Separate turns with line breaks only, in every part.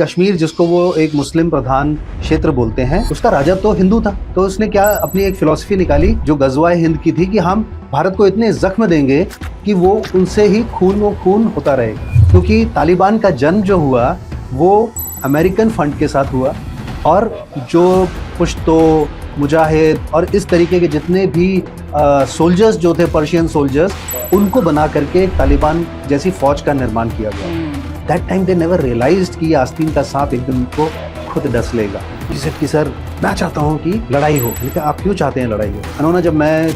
कश्मीर जिसको वो एक मुस्लिम प्रधान क्षेत्र बोलते हैं, उसका राजा तो हिंदू था। तो उसने क्या अपनी एक फिलॉसफी निकाली जो गजवाए हिंद की थी कि हम भारत को इतने जख्म देंगे कि वो उनसे ही खून होता रहेगा। क्योंकि तालिबान का जन्म जो हुआ वो अमेरिकन फंड के साथ हुआ और जो पुश्तो मुजाहिद और इस तरीके के जितने भी सोल्जर्स जो थे, पर्शियन सोल्जर्स, उनको बना करके तालिबान जैसी फौज का निर्माण किया गया। That time they never realised कि आस्तीन का सांप एकदम उनको खुद डस लेगा। जिसे कि सर मैं चाहता हूँ कि लड़ाई हो। लेकिन आप क्यों चाहते हैं लड़ाई हो? अनोना, जब मैं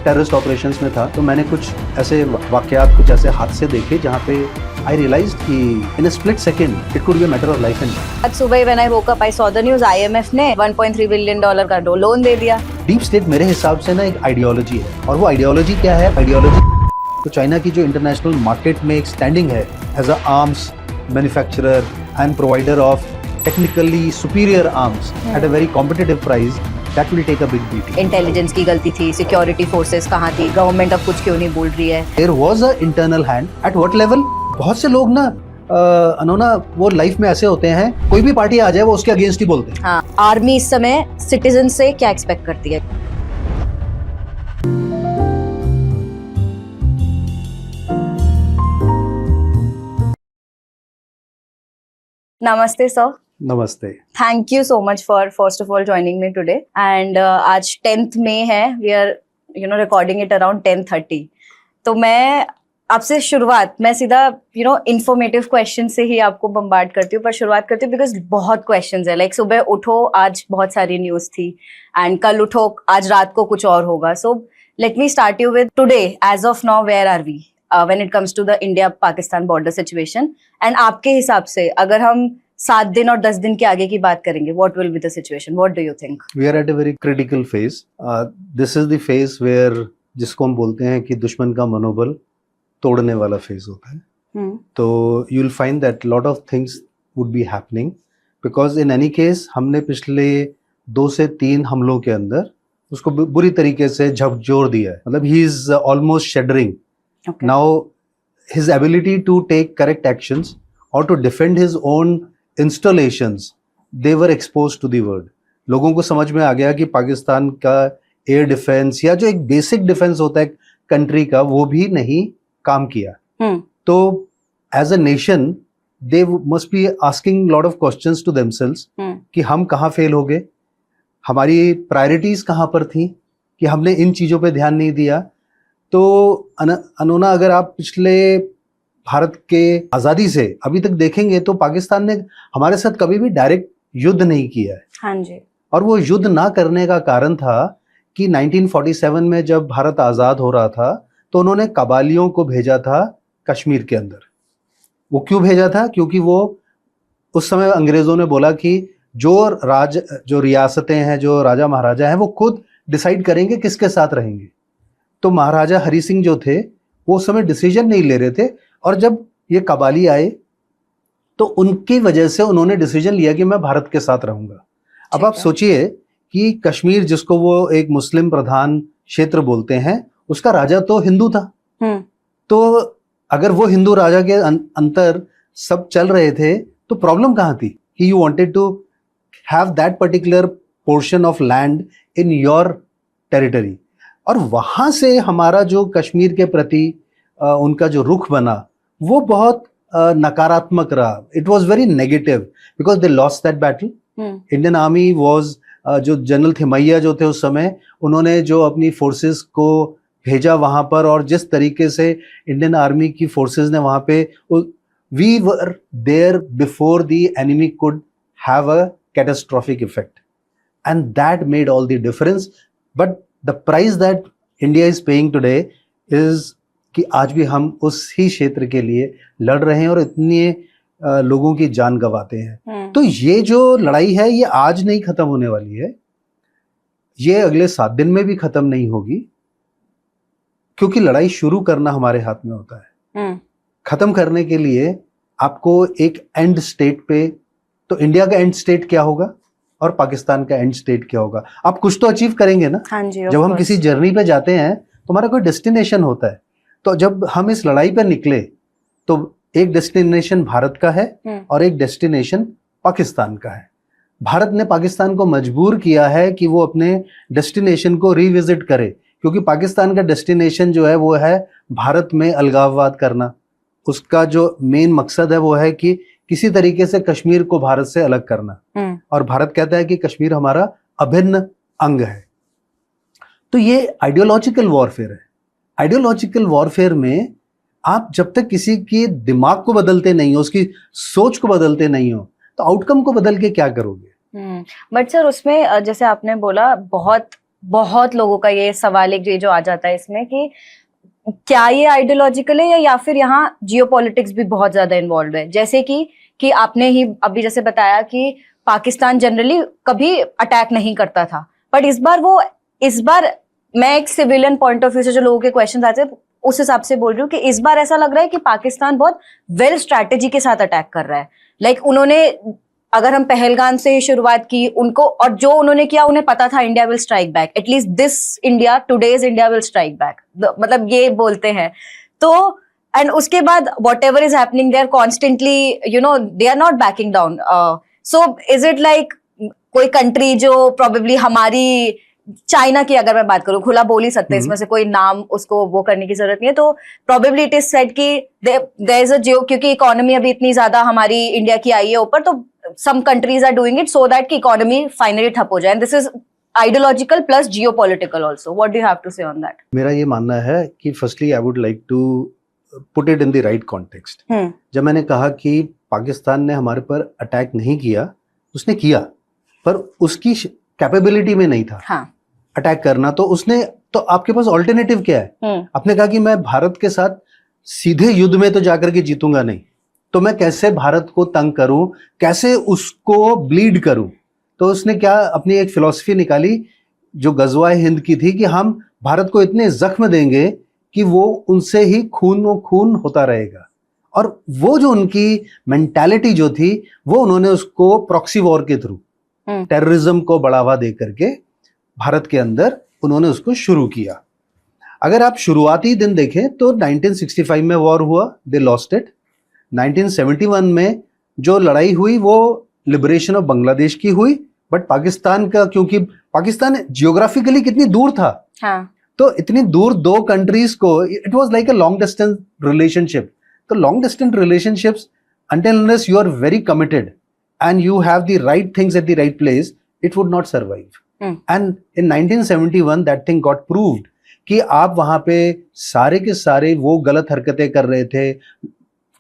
टेररिस्ट ऑपरेशंस में था तो मैंने कुछ ऐसे वाकयात, कुछ ऐसे हादसे देखे जहाँ पे I realized कि in a split second it could be a matter of life and death.
आज सुबह when I woke up I saw the news IMF ने $1.3 billion का लोन दे दिया।
डीप स्टेट मेरे हिसाब से ना एक आइडियोलॉजी है, और वो आइडियोलॉजी क्या है? आइडियोलॉजी तो चाइना की जो इंटरनेशनल मार्केट में एक स्टैंडिंग है as a arms manufacturer and provider of technically superior arms at a very competitive price, that will take a big beating.
Intelligence की गलती थी, सिक्योरिटी फोर्सेस कहाँ थी, गवर्नमेंट अब कुछ क्यों नहीं बोल रही है?
There was a internal hand. At what level? बहुत से लोग ना अनोना वो लाइफ में ऐसे होते हैं, कोई भी पार्टी आ जाए वो उसके अगेंस्ट ही बोलते हैं।
हाँ, आर्मी इस समय सिटीजन से क्या एक्सपेक्ट करती है? नमस्ते सर।
नमस्ते।
Thank you so much for first of all joining me today and आज 10th मई है, we are recording it around 10:30। तो मैं आपसे शुरुआत, मैं सीधा इंफॉर्मेटिव क्वेश्चन से ही आपको बम्बार्ड करती हूँ, पर शुरुआत करती हूँ बिकॉज बहुत क्वेश्चंस है। लाइक सुबह उठो आज बहुत सारी न्यूज थी एंड कल उठो आज रात को कुछ और होगा। So let me start you with today, as of now where are we when it comes to the India Pakistan border situation, and आपके हिसाब से अगर हम 7 दिन और 10 दिन के आगे की बात करेंगे, what will be the situation? What do you think?
We are at a very critical phase. This is the phase where जिसको हम बोलते हैं कि दुश्मन का मनोबल तोड़ने वाला फेज होता है। तो you will find that lot of things would be happening because in any case हमने पिछले 2 से 3 हमलों के अंदर उसको बुरी तरीके से झकझोर दिया है। मतलब he is almost shuddering.
Okay.
Now his ability to take correct actions or to defend his own installations, they were exposed to the world. लोगों को समझ में आ गया कि पाकिस्तान का एयर डिफेंस या जो एक बेसिक डिफेंस होता है कंट्री का, वो भी नहीं काम किया। तो as a nation they must be asking lot of questions to themselves कि हम कहाँ फेल हो गए, हमारी प्रायोरिटीज कहाँ पर थी कि हमने इन चीजों पे ध्यान नहीं दिया। तो अनोना, अगर आप पिछले भारत के आजादी से अभी तक देखेंगे तो पाकिस्तान ने हमारे साथ कभी भी डायरेक्ट युद्ध नहीं किया है।
हाँ जी। और
वो युद्ध ना करने का कारण था कि 1947 में जब भारत आजाद हो रहा था तो उन्होंने कबालियों को भेजा था कश्मीर के अंदर। वो क्यों भेजा था? क्योंकि वो उस समय अंग्रेजों ने बोला कि जो रियासतें हैं, जो राजा महाराजा हैं, वो खुद डिसाइड करेंगे किसके साथ रहेंगे। तो महाराजा हरि सिंह जो थे वो उस समय डिसीजन नहीं ले रहे थे, और जब ये कबाली आए तो उनकी वजह से उन्होंने डिसीजन लिया कि मैं भारत के साथ रहूंगा। अब आप सोचिए कि कश्मीर जिसको वो एक मुस्लिम प्रधान क्षेत्र बोलते हैं, उसका राजा तो हिंदू था। तो अगर वो हिंदू राजा के अंतर सब चल रहे थे तो प्रॉब्लम कहाँ थी कि you wanted to have that particular portion of land in your territory. और वहां से हमारा जो कश्मीर के प्रति उनका जो रुख बना वो बहुत नकारात्मक रहा। It was very negative because they lost that battle. Indian army was, जो जनरल थिमैया जो थे उस समय, उन्होंने जो अपनी फोर्सेस को भेजा वहां पर, और जिस तरीके से इंडियन आर्मी की फोर्सेस ने वहां पे, we were there before the enemy could have a catastrophic effect, and that made all the difference. But the price that India is paying today is कि आज भी हम उसी क्षेत्र के लिए लड़ रहे हैं और इतने लोगों की जान गंवाते हैं। तो ये जो लड़ाई है ये आज नहीं खत्म होने वाली है, ये अगले 7 दिन में भी खत्म नहीं होगी, क्योंकि लड़ाई शुरू करना हमारे हाथ में होता है। खत्म करने के लिए आपको एक एंड स्टेट पे, तो इंडिया का एंड स्टेट क्या होगा और पाकिस्तान का एंड स्टेट क्या होगा? आप कुछ तो अचीव करेंगे ना।
हाँ जी,
जब हम किसी जर्नी पे जाते हैं तो हमारा कोई डेस्टिनेशन होता है। तो जब हम इस लड़ाई पर निकले तो एक डेस्टिनेशन भारत का है और एक डेस्टिनेशन पाकिस्तान का है। भारत ने पाकिस्तान को मजबूर किया है कि वो अपने डेस्टिनेशन को रिविजिट करे, क्योंकि पाकिस्तान का डेस्टिनेशन जो है वो है भारत में अलगाववाद करना। उसका जो मेन मकसद है वो है कि किसी तरीके से कश्मीर को भारत से अलग करना, और भारत कहता है कि कश्मीर हमारा अभिन्न अंग है। तो ये आइडियोलॉजिकल वॉरफेयर है। आइडियोलॉजिकल वॉरफेयर में आप जब तक किसी के दिमाग को बदलते नहीं हो, उसकी सोच को बदलते नहीं हो, तो आउटकम को बदल के क्या करोगे?
बट सर उसमें जैसे आपने बोला, बहुत बहुत लोगों का ये सवाल एक जो आ जाता है इसमें कि क्या ये आइडियोलॉजिकल है या फिर यहाँ जियोपॉलिटिक्स भी बहुत ज्यादा इन्वॉल्व है। जैसे कि आपने ही अभी जैसे बताया कि पाकिस्तान जनरली कभी अटैक नहीं करता था, बट इस बार मैं एक सिविलियन पॉइंट ऑफ व्यू से जो लोगों के क्वेश्चन आते हैं उस हिसाब से बोल रही हूँ कि इस बार ऐसा लग रहा है कि पाकिस्तान बहुत वेल स्ट्रैटेजी के साथ अटैक कर रहा है। उन्होंने, अगर हम पहलगाम से शुरुआत की, उनको और जो उन्होंने किया उन्हें पता था India will strike back, at least this India, today's India will strike back, मतलब ये बोलते हैं। तो एंड उसके बाद whatever is happening they are constantly they are not backing down. So is it like कोई कंट्री जो प्रोबेबली हमारी, चाइना की अगर मैं बात करूं, खुला बोल ही सकते हैं, इसमें से कोई नाम उसको वो करने की जरूरत नहीं है, तो प्रोबेबली इट इज सेड कि देयर इज अ जियो, क्योंकि इकोनॉमी अभी इतनी ज्यादा हमारी इंडिया की आई है ऊपर, तो some countries are doing it so that कि economy finally ठप हो जाए, and this is ideological plus geopolitical also. What do you have to say on that?
मेरा ये मानना है कि firstly I would like to put it in the right context. जब मैंने कहा कि पाकिस्तान ने हमारे पर अटैक नहीं किया, उसने किया, पर उसकी कैपेबिलिटी में नहीं था अटैक करना, तो आपके पास ऑल्टरनेटिव क्या है? आपने कहा कि मैं भारत के साथ सीधे युद्ध में तो जाकर के जीतूंगा नहीं, तो मैं कैसे भारत को तंग करूं, कैसे उसको ब्लीड करूं। तो उसने क्या अपनी एक फिलॉसफी निकाली जो गजवा हिंद की थी कि हम भारत को इतने जख्म देंगे कि वो उनसे ही खून होता रहेगा। और वो जो उनकी मेंटालिटी जो थी, वो उन्होंने उसको प्रॉक्सी वॉर के थ्रू, टेररिज्म को बढ़ावा दे करके भारत के अंदर उन्होंने उसको शुरू किया। अगर आप शुरुआती दिन देखें तो 1965 में वॉर हुआ, दे लॉस्ट इट। 1971 में जो लड़ाई हुई वो लिबरेशन ऑफ बांग्लादेश की हुई, बट पाकिस्तान का, क्योंकि पाकिस्तान जियोग्राफिकली कितनी दूर था, तो इतनी दूर दो कंट्रीज को, it was like a long distance relationship. तो long distance relationships, until unless you are very committed and you have the right things at the right place, it would not survive. And in 1971 that thing got proved कि आप वहां पे सारे के सारे वो गलत हरकतें कर रहे थे,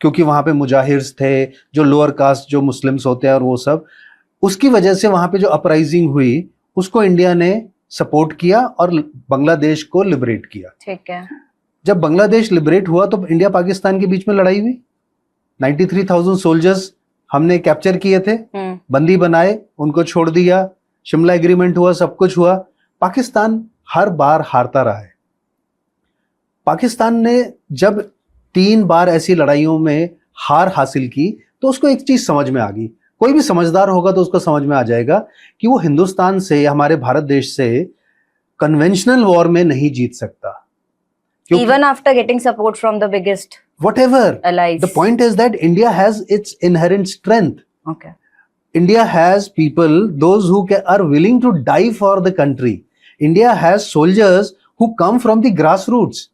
क्योंकि वहां पे मुजाहिर्स थे, जो लोअर कास्ट जो मुस्लिम्स होते हैं और वो सब, उसकी वजह से वहां पे जो अपराइजिंग हुई उसको इंडिया ने सपोर्ट किया और बांग्लादेश को लिबरेट किया।
ठीक है।
जब बांग्लादेश लिबरेट हुआ तो इंडिया पाकिस्तान के बीच में लड़ाई हुई। 93,000 सोल्जर्स हमने कैप्चर किए थे, बंदी बनाए, उनको छोड़ दिया, शिमला एग्रीमेंट हुआ, सब कुछ हुआ। पाकिस्तान हर बार हारता रहा है। पाकिस्तान ने जब 3 बार ऐसी लड़ाइयों में हार हासिल की तो उसको एक चीज समझ में आ गई, कोई भी समझदार होगा तो उसको समझ में आ जाएगा कि वो हिंदुस्तान से, हमारे भारत देश से कन्वेंशनल वॉर में नहीं जीत सकता।
Even after getting support from the biggest
whatever
allies.
The point is that India has its inherent strength.
Okay.
India has people, those who are willing to die for the country. India has soldiers who come from the grassroots.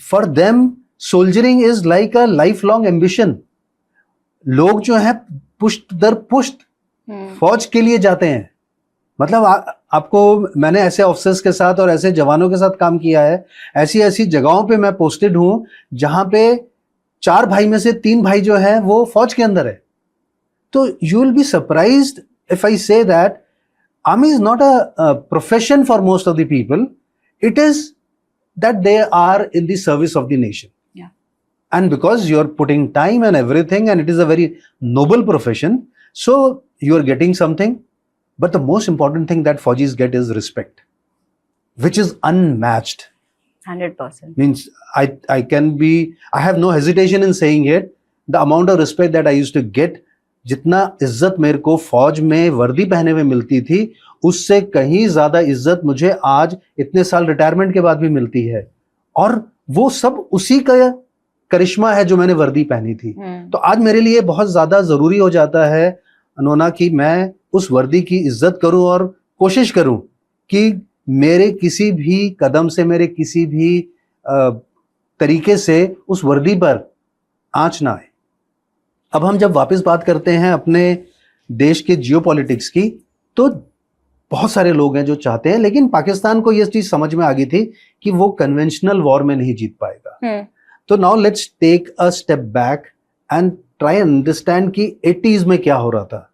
For them, soldiering is like a lifelong ambition. लोग जो है पुष्ट दर पुष्ट फौज के लिए जाते हैं। मतलब आपको, मैंने ऐसे ऑफिसर्स के साथ और ऐसे जवानों के साथ काम किया है, ऐसी ऐसी जगहों पे मैं पोस्टेड हूं जहां पे 4 भाई में से 3 भाई जो है वो फौज के अंदर है। तो you will be surprised if I say that army is not a profession for most of the people, it is that they are in the service of the nation.
Yeah.
And because you are putting time and everything, and it is a very noble profession, so you are getting something. But the most important thing that Fauji's get is respect, which is unmatched.
100%.
Means I have no hesitation in saying it. The amount of respect that I used to get, जितना इज्जत मेरे को फौज में वर्दी पहने हुए मिलती थी, उससे कहीं ज्यादा इज्जत मुझे आज इतने साल रिटायरमेंट के बाद भी मिलती है। और वो सब उसी का करिश्मा है जो मैंने वर्दी पहनी थी। तो आज मेरे लिए बहुत ज्यादा जरूरी हो जाता है अनोना कि मैं उस वर्दी की इज्जत करूं और कोशिश करूं कि मेरे किसी भी कदम से, मेरे किसी भी तरीके से उस वर्दी पर आंच ना आए। अब हम जब वापस बात करते हैं अपने देश के जियोपॉलिटिक्स की, तो बहुत सारे लोग हैं जो चाहते हैं, लेकिन पाकिस्तान को यह चीज समझ में आ गई थी कि वो कन्वेंशनल वॉर में नहीं जीत पाएगा। तो now let's take a step back and try understand कि 80s में क्या हो रहा था।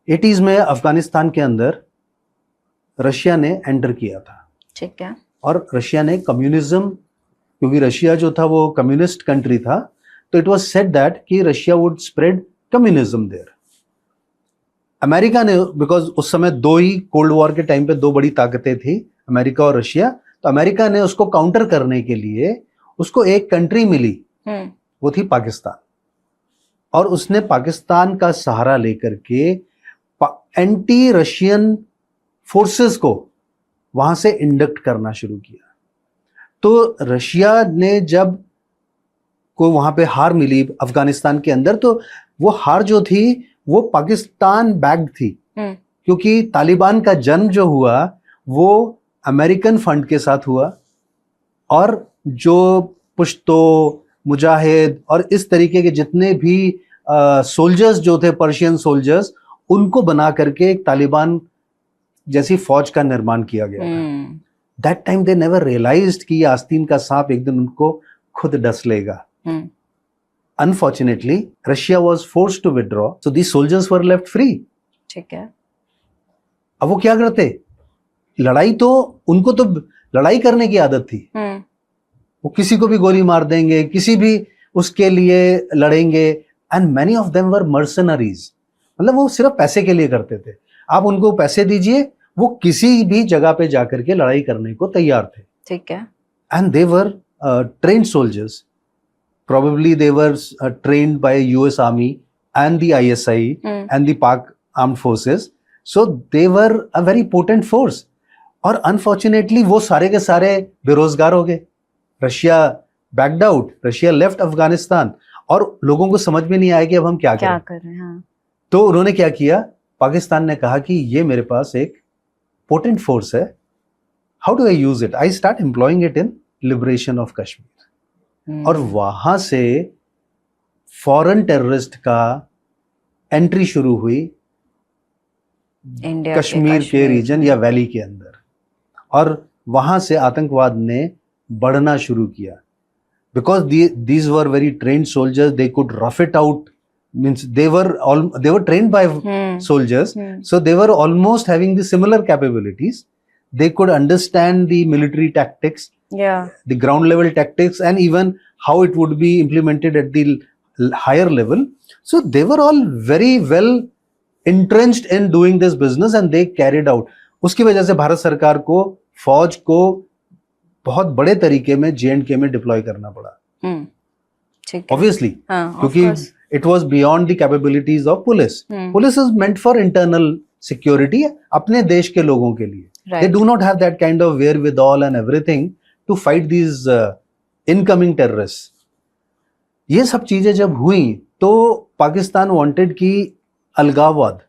80s में अफगानिस्तान के अंदर रशिया ने एंटर किया था,
ठीक है,
और रशिया ने कम्युनिज्म, क्योंकि रशिया जो था वो कम्युनिस्ट कंट्री था, तो इट वाज सेड दैट कि Russia would spread communism there. America ने, बिकॉज उस समय दो ही कोल्ड वॉर के टाइम पे दो बड़ी ताकतें थी, अमेरिका और रशिया, तो अमेरिका ने उसको काउंटर करने के लिए उसको एक कंट्री मिली, वो थी पाकिस्तान, और उसने पाकिस्तान का सहारा लेकर के एंटी रशियन फोर्सेस को वहां से इंडक्ट करना शुरू किया। तो रशिया ने जब को वहां पे हार मिली अफगानिस्तान के अंदर, तो वो हार जो थी वो पाकिस्तान बैक्ड थी, क्योंकि तालिबान का जन्म जो हुआ वो अमेरिकन फंड के साथ हुआ, और जो पुश्तो, मुजाहिद और इस तरीके के जितने भी सोल्जर्स जो थे, पर्शियन सोल्जर्स, उनको बना करके एक तालिबान जैसी फौज का निर्माण किया गया था। That time they never realised कि ये आस्तीन का सांप एक दिन उनको खुद डस लेगा। Unfortunately, Russia was forced to withdraw, so these soldiers were left free.
ठीक है।
अब वो क्या करते? लड़ाई तो उनको तो लड़ाई करने की आदत थी, वो किसी को भी गोली मार देंगे, किसी भी उसके लिए लड़ेंगे, and many of them were mercenaries, मतलब वो सिर्फ पैसे के लिए करते थे। आप उनको पैसे दीजिए, वो किसी भी जगह पे जाकर के लड़ाई करने को तैयार थे।
ठीक है।
And they were trained soldiers. Probably they were trained by US Army and the ISI and the Pak Armed Forces. So they were a very potent force. और unfortunately वो सारे के सारे बेरोजगार हो गए। Russia backed out, Russia left Afghanistan, और लोगों को समझ में नहीं आया कि अब हम क्या करें।
हाँ।
तो उन्होंने क्या किया, पाकिस्तान ने कहा कि ये मेरे पास एक पोटेंट फोर्स है, how do I use it? I start employing it in liberation of Kashmir. और वहां से फॉरेन टेररिस्ट का एंट्री शुरू हुई
इंडिया
कश्मीर के रीजन या वैली के अंदर, और वहां से आतंकवाद ने बढ़ना शुरू किया। Because these were very trained soldiers, they could rough it out, means they were trained by soldiers, so they were almost having the similar capabilities. They could understand the military tactics, the ground level tactics, and even how it would be implemented at the higher level. So they were all very well entrenched in doing this business, and they carried out. उसकी वजह से भारत सरकार को फौज को बहुत बड़े तरीके में J&K में डिप्लॉय करना पड़ा, obviously, क्योंकि it was beyond the capabilities of police. Police is meant for internal security, अपने देश के लोगों के लिए. They do not have that kind of wherewithal and everything to fight these incoming terrorists. ये सब चीजें जब हुई तो पाकिस्तान वांटेड कि अलगाववाद,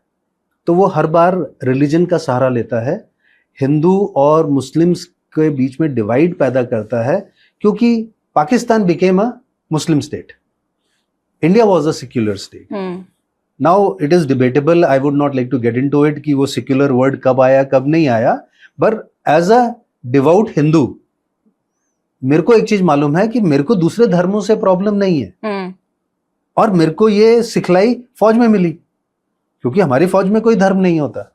तो वो हर बार रिलीजन का सहारा लेता है, हिंदू और मुस्लिम्स के बीच में डिवाइड पैदा करता है, क्योंकि Pakistan became a Muslim state. India was a secular state. Now it is debatable. I would not like to get into it कि वो secular word कब आया कब नहीं आया, but as a devout Hindu, मेरे को एक चीज मालूम है कि मेरे को दूसरे धर्मों से प्रॉब्लम नहीं है, और मेरे को ये सिखलाई फौज में मिली, क्योंकि हमारी फौज में कोई धर्म नहीं होता।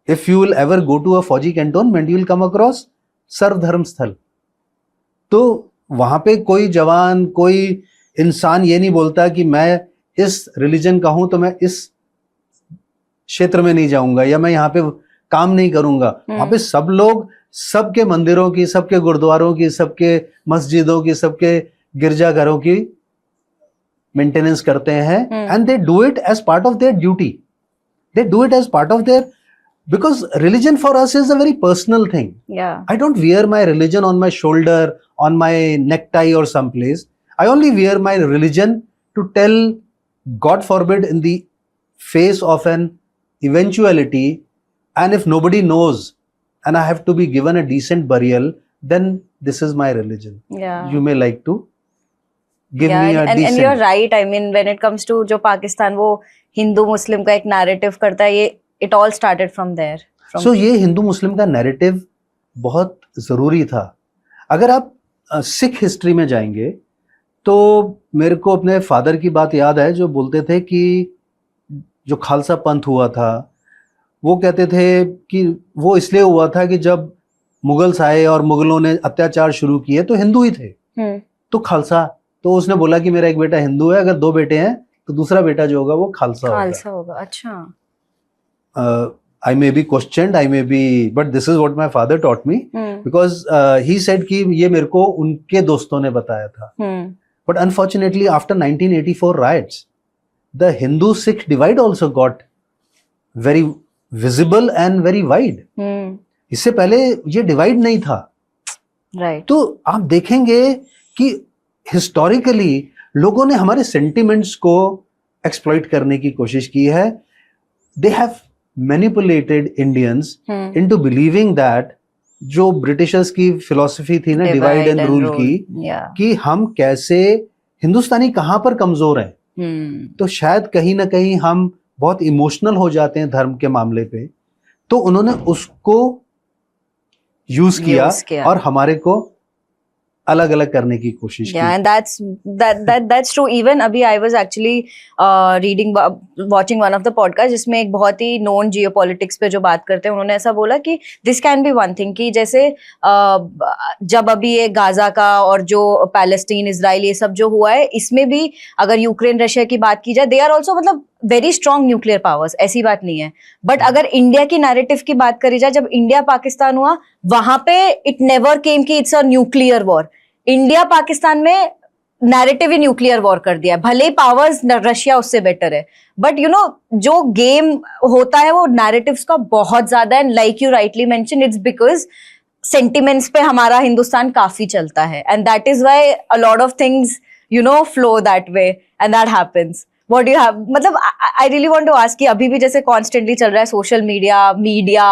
If you will ever go to a फौजी cantonment, you will come across सर्वधर्म स्थल। तो वहां पे कोई जवान, कोई इंसान ये नहीं बोलता कि मैं इस रिलीजन का हूं तो मैं इस क्षेत्र में नहीं जाऊंगा या मैं यहाँ पे काम नहीं करूंगा। वहां पे सब लोग सबके मंदिरों की, सबके गुरुद्वारों की, सबके मस्जिदों की, सबके गिरजाघरों की मेंटेनेंस करते हैं, and they do it as part of their duty, they do it as part of their, because religion for us is a very personal thing. I don't wear my religion on my shoulder, on my necktie or someplace. I only wear my religion to tell, God forbid, in the face of an eventuality, and if nobody knows and I have to be given a decent burial, then this is my religion.
Yeah.
You may like to give me a
and
decent.
you're right. I mean, when it comes to जो पाकिस्तान वो हिंदू मुस्लिम का एक narrative करता है, ये it all started from there.
So ये हिंदू मुस्लिम का narrative बहुत जरूरी था. अगर आप सिख हिस्ट्री में जाएंगे तो मेरे को अपने फादर की बात याद है जो बोलते थे कि जो खालसा पंथ हुआ था वो कहते थे कि वो इसलिए हुआ था कि जब मुगल्स आए और मुगलों ने अत्याचार शुरू किए तो हिंदू ही थे. तो खालसा, तो उसने बोला कि मेरा एक बेटा हिंदू है, अगर 2 बेटे हैं तो दूसरा बेटा जो होगा वो खालसा
होगा. अच्छा.
I may be questioned, I may be, but this is what my father taught me, because he said कि ये मेरे को उनके दोस्तों ने बताया था. But unfortunately, after 1984 riots, the Hindu-Sikh divide also got very visible and very wide. इससे पहले ये डिवाइड नहीं था.
Right.
तो आप देखेंगे कि हिस्टोरिकली लोगों ने हमारे सेंटिमेंट्स को एक्सप्लॉइट करने की कोशिश की है. They have manipulated Indians into believing that जो ब्रिटिशर्स की फिलॉसफी थी ना डिवाइड एंड रूल की, कि हम कैसे हिंदुस्तानी कहाँ पर कमजोर हैं. तो शायद कहीं ना कहीं हम बहुत इमोशनल हो जाते हैं धर्म के मामले पे, तो उन्होंने उसको यूज किया और हमारे को अलग अलग करने की कोशिश की.
And that's true. Even अभी I was actually watching one of the podcasts जिसमें एक बहुत ही known geopolitics पे जो बात करते हैं, उन्होंने ऐसा बोला कि this can be one thing, कि जैसे जब अभी ये गाजा का और जो पैलेस्टीन इजराइल ये सब जो हुआ है, इसमें भी अगर यूक्रेन रशिया की बात की जाए, they are also मतलब वेरी स्ट्रॉन्ग न्यूक्लियर पावर्स, ऐसी बात नहीं है. बट अगर इंडिया की नैरेटिव की बात करी जाए, जब इंडिया पाकिस्तान हुआ वहां पे इट नेवर केम कि it's a nuclear war. India Pakistan में नैरेटिव ही न्यूक्लियर वॉर कर दिया है. भले ही पावर्स रशिया उससे बेटर है, बट यू नो जो गेम होता है वो नैरेटिव्स का बहुत ज्यादा है. Like you rightly mention, it's because sentiments पे हमारा हिंदुस्तान काफी चलता है, and that is why a lot of things you know flow that way and that happens. What do you have? मतलब I really want to ask कि अभी भी जैसे कॉन्स्टेंटली चल रहा है सोशल मीडिया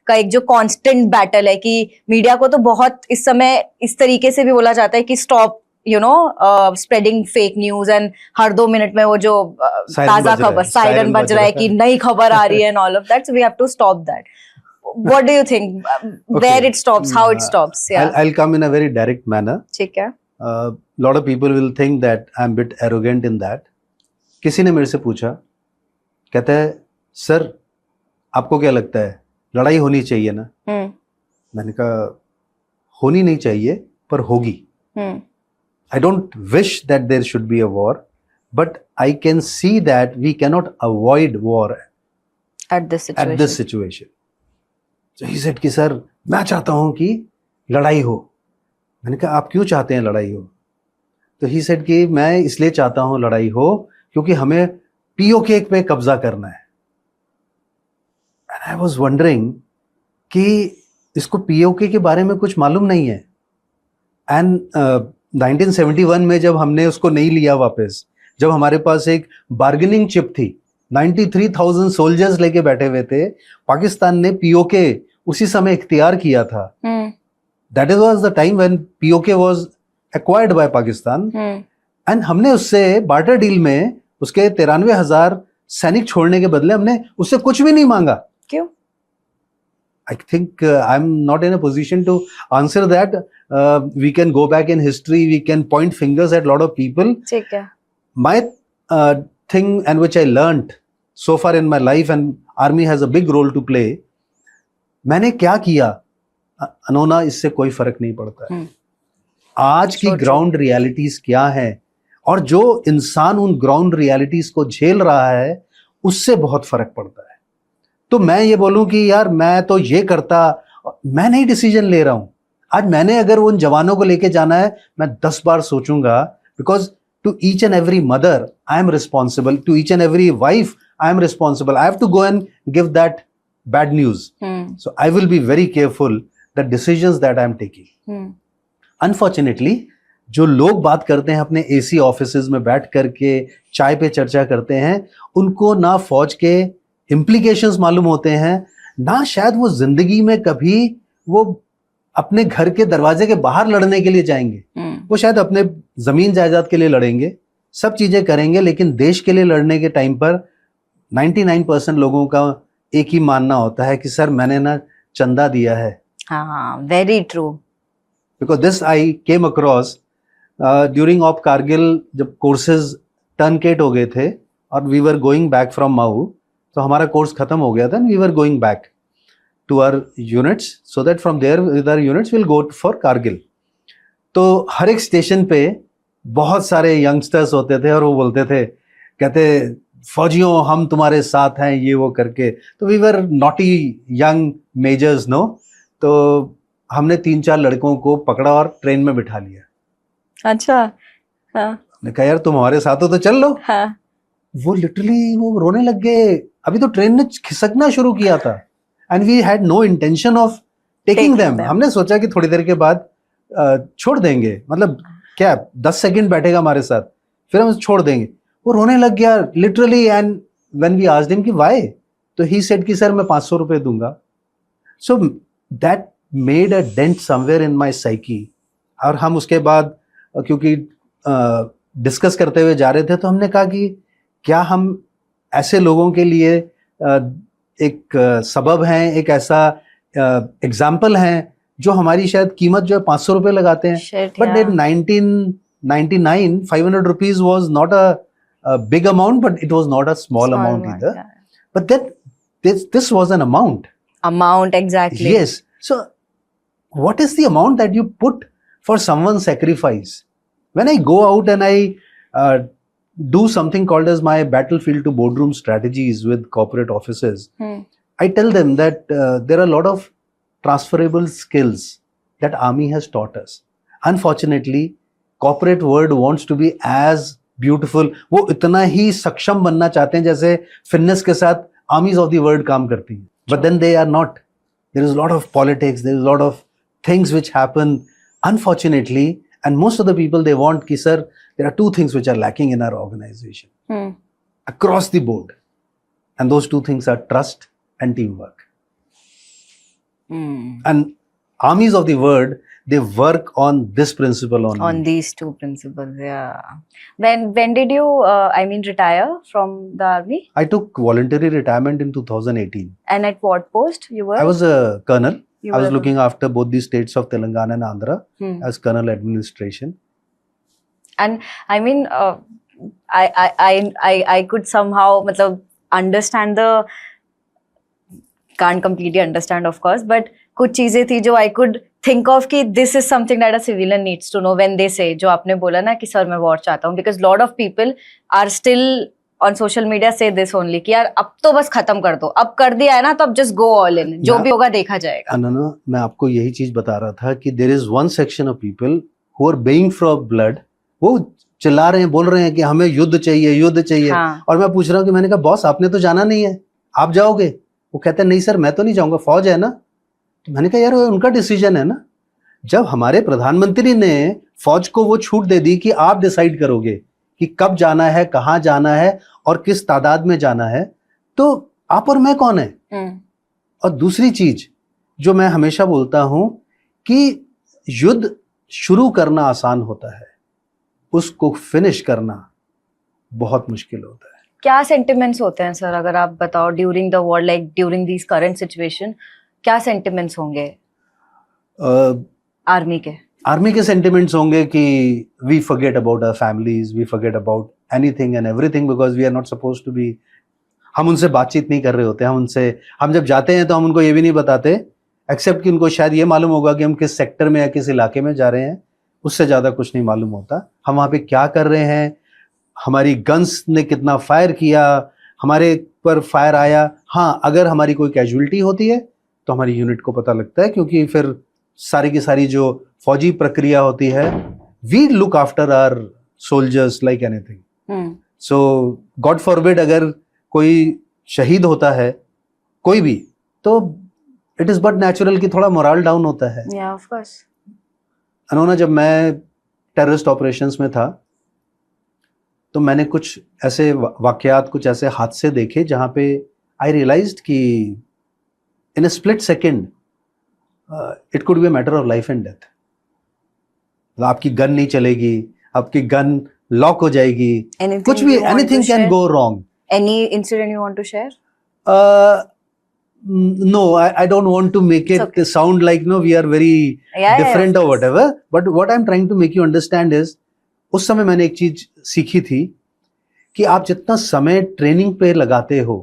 का एक जो कॉन्स्टेंट बैटल है, कि मीडिया को तो बहुत इस समय इस तरीके से भी बोला जाता है कि stop you know spreading fake news, and her 2 minute में वो जो ताजा खबर सायरन बज रहा है कि नई खबर आ रही है and all of that. So we have to stop that. What do you think? Where it stops, how it stops? Yeah.
I'll come in a very direct manner.
ठीक है.
Lot of people will think that I'm a bit arrogant in that. किसी ने मेरे से पूछा, कहता है sir आपको क्या लगता है लड़ाई होनी चाहिए ना? मैंने कहा होनी नहीं चाहिए पर होगी. I don't wish that there should be a war, but I can see that we cannot avoid war
at this
situation. So he said कि सर मैं चाहता हूं कि लड़ाई हो. मैंने कहा आप क्यों चाहते हैं लड़ाई हो? तो he said कि मैं इसलिए चाहता हूं लड़ाई हो क्योंकि हमें पीओके पे कब्जा करना है. And I was wondering कि इसको पीओके के बारे में कुछ मालूम नहीं है. एंड 1971 में जब हमने उसको नहीं लिया वापस, जब हमारे पास एक बार्गेनिंग चिप थी, 93,000 सोल्जर्स लेके बैठे हुए थे, पाकिस्तान ने पीओके उसी समय इख्तियार किया था. That is was the time when PoK was acquired by Pakistan. And हमने उससे बार्टर डील में उसके 93,000 सैनिक छोड़ने के बदले हमने उससे कुछ भी नहीं मांगा.
क्यों?
I think I'm not in a position to answer that. We can go back in history. We can point fingers at a lot of people.
ठीक है.
My thing and which I learned so far in my life, and army has a big role to play. मैंने क्या किया अनोना, इससे कोई फर्क नहीं पड़ता है. आज की ग्राउंड रियलिटीज क्या है और जो इंसान उन ग्राउंड रियलिटीज को झेल रहा है उससे बहुत फर्क पड़ता है. तो मैं ये बोलूं कि यार मैं तो ये करता, मैं नहीं डिसीजन ले रहा हूं. आज मैंने अगर उन जवानों को लेके जाना है मैं 10 बार सोचूंगा, because to each and every mother I am responsible, to each and every wife I am responsible. I have to go and give that bad news. So I will be very careful the decisions that I am taking. Unfortunately, जो लोग बात करते हैं अपने AC offices में बैठ करके चाय पे चर्चा करते हैं, उनको ना फौज के इम्प्लीकेशंस मालूम होते हैं, ना शायद वो जिंदगी में कभी वो अपने घर के दरवाजे के बाहर लड़ने के लिए जाएंगे। वो शायद अपने जमीन जायदाद के लिए लड़ेंगे, सब चीजें करेंगे, लेकिन देश के लिए लड़ने के टाइम पर 99% लोगों का एक ही मानना होता है कि सर मैंने ना चंदा दिया है।
हाँ, very true.
Because this I came across during of Kargil, जब कोर्सेज टर्नकेट हो गए थे और we were going back from Mhow, तो हमारा कोर्स खत्म हो गया था, we were going back to our units so that from there with our units will go for Kargil. तो हर एक स्टेशन पे बहुत सारे यंगस्टर्स होते थे और वो बोलते थे, कहते फौजियों हम तुम्हारे साथ हैं, ये वो करके। तो we were naughty young majors no, तो हमने 3-4 लड़कों को पकड़ा और ट्रेन में बिठा लिया।
अच्छा। हाँ।
हमने कहा यार तुम हमारे साथ हो तो चल लो।
हाँ।
वो लिटरली वो रोने लग गए। अभी तो ट्रेन ने खिसकना शुरू किया था and we had no intention of taking them. हमने सोचा कि थोड़ी देर के बाद छोड़ देंगे, मतलब क्या 10 सेकंड बैठेगा हमारे साथ, फिर हम छोड़ देंगे। वो रोने लग गया literally, and when we asked him कि व्हाई, तो ही सेड कि सर मैं 500 रुपए दूंगा। So that made a dent somewhere in my psyche. और हम उसके बाद क्योंकि डिस्कस करते हुए जा रहे थे, तो हमने कहा कि क्या हम ऐसे लोगों के लिए एक सबब हैं, एक ऐसा एग्जाम्पल हैं जो हमारी शायद कीमत जो है 500 रुपए लगाते हैं। But in 1999 500 rupees was not a big amount, but it was not a small amount either. Yeah. But this was an amount.
Exactly.
Yes. So what is the amount that you put for someone's sacrifice? When I go out and I do something called as my battlefield to boardroom strategies with corporate offices, I tell them that there are a lot of transferable skills that army has taught us. Unfortunately, corporate world wants to be as beautiful. वो इतना ही सक्षम बनना चाहते हैं जैसे fitness के साथ armies of the world काम करती हैं. But then they are not. There is a lot of politics. There is a lot of things which happen, unfortunately. And most of the people, they want ki sir, there are two things which are lacking in our organization. Across the board. And those two things are trust and teamwork. And armies of the world, they work on this principle only.
On these two principles, yeah. When did you, retire from the army?
I took voluntary retirement in 2018.
And at what post you were?
I was a colonel. I was looking after both the states of Telangana and Andhra as colonel administration.
And I mean, I could somehow understand the, can't completely understand of course, but कुछ चीजें थी जो I could think of कि this is something that a civilian needs to know when they say, जो आपने बोला ना कि सर मैं वॉर चाहता हूँ, because lot of people are still on social media say this only कि यार अब तो बस खत्म कर दो, अब कर दिया है ना तो अब just go all in, जो भी होगा देखा जाएगा।
ना मैं आपको यही चीज बता रहा था कि there is one section of people who are baying for blood, वो चिल्ला रहे हैं, बोल रहे हैं कि हमें युद्ध चाहिए। हाँ। और मैं पूछ रहा हूँ कि मैंने कहा बॉस आपने तो जाना नहीं है, आप जाओगे? वो कहते हैं नहीं सर मैं तो नहीं जाऊंगा, फौज है ना। तो मैंने कहा यार उनका डिसीजन है ना। जब हमारे प्रधानमंत्री ने फौज को वो छूट दे दी कि आप डिसाइड करोगे कि कब जाना है, कहाँ जाना है और किस तादाद में जाना है, तो आप और मैं कौन है? और दूसरी चीज जो मैं हमेशा बोलता हूं कि युद्ध शुरू करना आसान होता है, उसको फिनिश करना बहुत मुश्किल होता है।
क्या सेंटिमेंट्स होते हैं सर, अगर आप बताओ during the war, like during this current situation, क्या सेंटिमेंट्स होंगे आर्मी के सेंटिमेंट्स होंगे कि we forget about our families, we forget about anything and everything because we are not supposed to be. हम उनसे बातचीत नहीं कर रहे होते, हम जब जाते हैं तो हम उनको ये भी नहीं बताते, एक्सेप्ट कि उनको शायद ये मालूम होगा कि हम किस सेक्टर में या किस इलाके में जा रहे हैं, उससे ज्यादा कुछ नहीं मालूम होता। हम वहां पे क्या कर रहे हैं, हमारी गन्स ने कितना फायर किया, हमारे पर फायर आया। हाँ, अगर हमारी कोई कैजुअलिटी होती है तो हमारी यूनिट को पता लगता है, क्योंकि फिर सारी की सारी जो फौजी प्रक्रिया होती है, we look after our soldiers like anything. So God forbid अगर कोई शहीद होता है कोई भी, तो इट इज बट नेचुरल कि थोड़ा मोरल डाउन होता है। Yeah, of course.
अनोना, जब मैं टेररिस्ट ऑपरेशंस में था, तो मैंने कुछ ऐसे वाकयात, कुछ ऐसे हादसे देखे जहाँ पे आई रियलाइज्ड कि in a split second it could be a matter of life and death. आपकी गन नहीं चलेगी, आपकी गन लॉक हो जाएगी, कुछ भी, anything can go wrong.
Any incident you want to share?
No, I don't want to make it
okay.
sound like no, we are very different or whatever. But what I'm trying to make you understand is, उस समय मैंने एक चीज सीखी थी कि आप जितना समय ट्रेनिंग पे लगाते हो,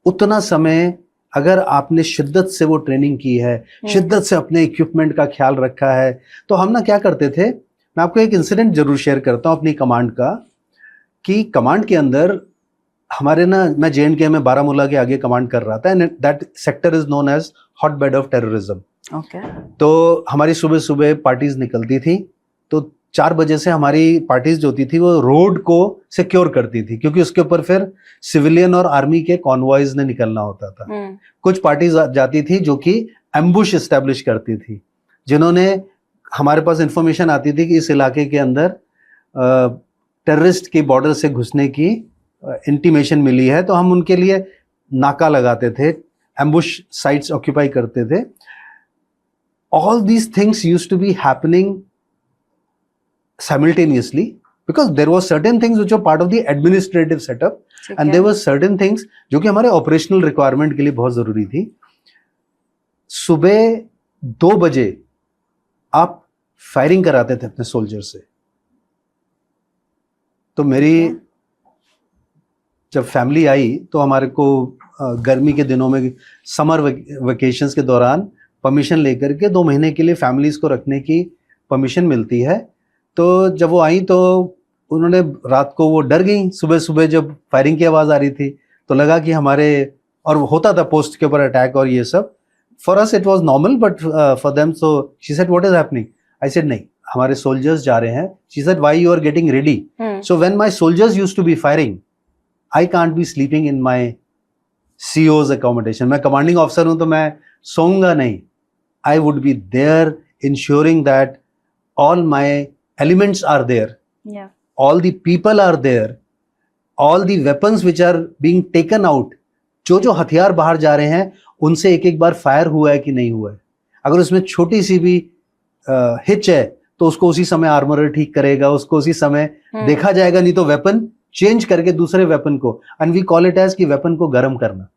उतना समय अगर आपने शिद्दत से वो ट्रेनिंग की है, शिद्दत से अपने इक्विपमेंट का ख्याल रखा है, तो हम ना क्या करते थे, मैं आपको एक इंसिडेंट जरूर शेयर करता हूँ अपनी कमांड का, कि कमांड के अंदर हमारे ना, मैं JNK में बारामूला के आगे कमांड कर रहा था, and that sector is known as hotbed of terrorism. तो हमारी सुबह सुबह पार्टीज निकलती थी, तो 4 बजे से हमारी पार्टीज जो होती थी वो रोड को सिक्योर करती थी, क्योंकि उसके ऊपर फिर सिविलियन और आर्मी के कॉन्वॉयज ने निकलना होता था। कुछ पार्टीज जाती थी जो कि एम्बुश एस्टेब्लिश करती थी, जिन्होंने, हमारे पास इंफॉर्मेशन आती थी कि इस इलाके के अंदर टेररिस्ट की बॉर्डर से घुसने की इंटीमेशन मिली है, तो हम उनके लिए नाका लगाते थे, एम्बुश साइट्स ऑक्यूपाई करते थे। All these things used to be happening simultaneously because there was certain things which were part of the administrative setup and there were certain things जो कि हमारे operational requirement के लिए बहुत जरूरी थी। सुबह 2 बजे आप फायरिंग कराते थे अपने सोल्जर से। तो मेरी जब फैमिली आई तो हमारे को गर्मी के दिनों में समर वेकेशंस के दौरान परमिशन लेकर के 2 महीने के लिए फैमिलीज को रखने की परमिशन मिलती है। तो जब वो आई तो उन्होंने, रात को वो डर गई, सुबह सुबह जब फायरिंग की आवाज आ रही थी तो लगा कि हमारे, और होता था पोस्ट के ऊपर अटैक और ये सब, for us it was normal but for them, so she said what is happening, I said नहीं, हमारे सोल्जर्स जा रहे हैं। She said why you are getting ready, so when my soldiers used to be firing I can't be sleeping in my CO's accommodation. मैं commanding officer हूं तो मैं सोऊंगा नहीं, I would be there ensuring that all my elements are there, all the people are there, all the weapons which are being taken out, जो हथियार बाहर जा रहे हैं उनसे एक बार फायर हुआ है कि नहीं हुआ है। अगर उसमें छोटी सी भी हिच है तो उसको उसी समय आर्मरर ठीक करेगा, उसको उसी समय देखा जाएगा, नहीं तो वेपन चेंज करके दूसरे वेपन को, and we call it as कि वेपन को गर्म करना,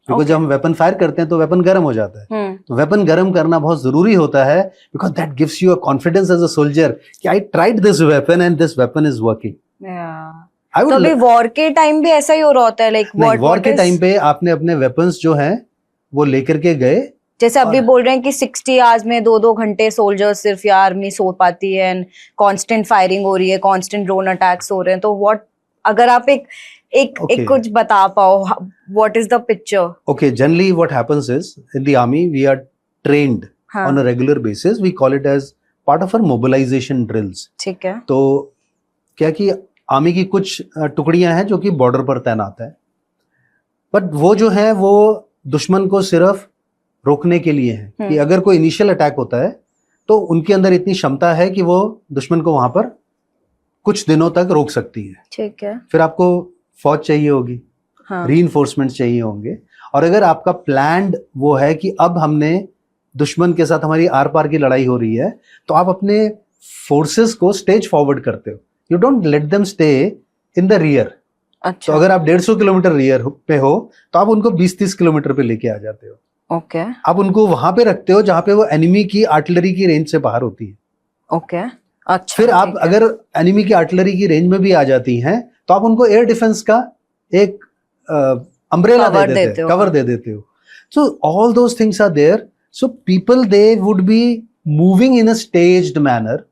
क्योंकि जब हम वेपन फायर करते हैं तो वेपन गर्म हो जाता है। तो वेपन गर्म करना बहुत जरूरी होता है, because that gives you a confidence as a soldier कि I tried this weapon and this weapon is working.
तो अभी वॉर के टाइम भी ऐसा ही हो रहा होता है, लाइक
वॉर के टाइम पे आपने अपने वेपन्स जो हैं वो लेकर के गए,
जैसे अभी बोल रहे हैं कि 60 आवर्स में 2-2 घंटे सोल्जर्स सिर्फ या आर्मी सो पाती है, एंड कांस्टेंट फायरिंग हो रही है, कांस्टेंट ड्रोन अटैक्स हो रहे हैं, तो व्हाट, अगर आप एक कुछ बता पाओ, what is the picture? Okay,
generally what happens is in the army we are trained on a regular basis, we call it as part of our mobilization drills.
ठीक है।
तो क्या कि आर्मी की कुछ टुकड़ियां हैं जो कि बॉर्डर पर तैनात है, बट वो जो है वो दुश्मन को सिर्फ रोकने के लिए है कि अगर कोई इनिशियल अटैक होता है तो उनके अंदर इतनी क्षमता है कि वो दुश्मन को वहां पर कुछ दिनों तक रोक सकती है।
ठीक है।
फिर आपको फौज चाहिए होगी, रीइंफोर्समेंट चाहिए होंगे, और अगर आपका प्लान्ड वो है कि अब हमने दुश्मन के साथ हमारी आर पार की लड़ाई हो रही है, तो आप अपने फोर्सेस को स्टेज फॉरवर्ड करते हो, you don't let them stay in the rear.
अच्छा।
तो अगर आप 150 किलोमीटर रियर पे हो तो आप उनको 20-30 किलोमीटर पे लेके आ जाते हो।
ओके।
आप उनको वहां पे रखते हो जहां पे वो एनिमी की आर्टिलरी की रेंज से बाहर होती है।
ओके। अच्छा।
फिर आप अगर एनिमी की आर्टिलरी की रेंज में भी आ जाती हैं तो आप उनको एयर डिफेंस का एक अम्ब्रेला कवर दे देते हो। So all those things are there, so people they would be moving in a staged manner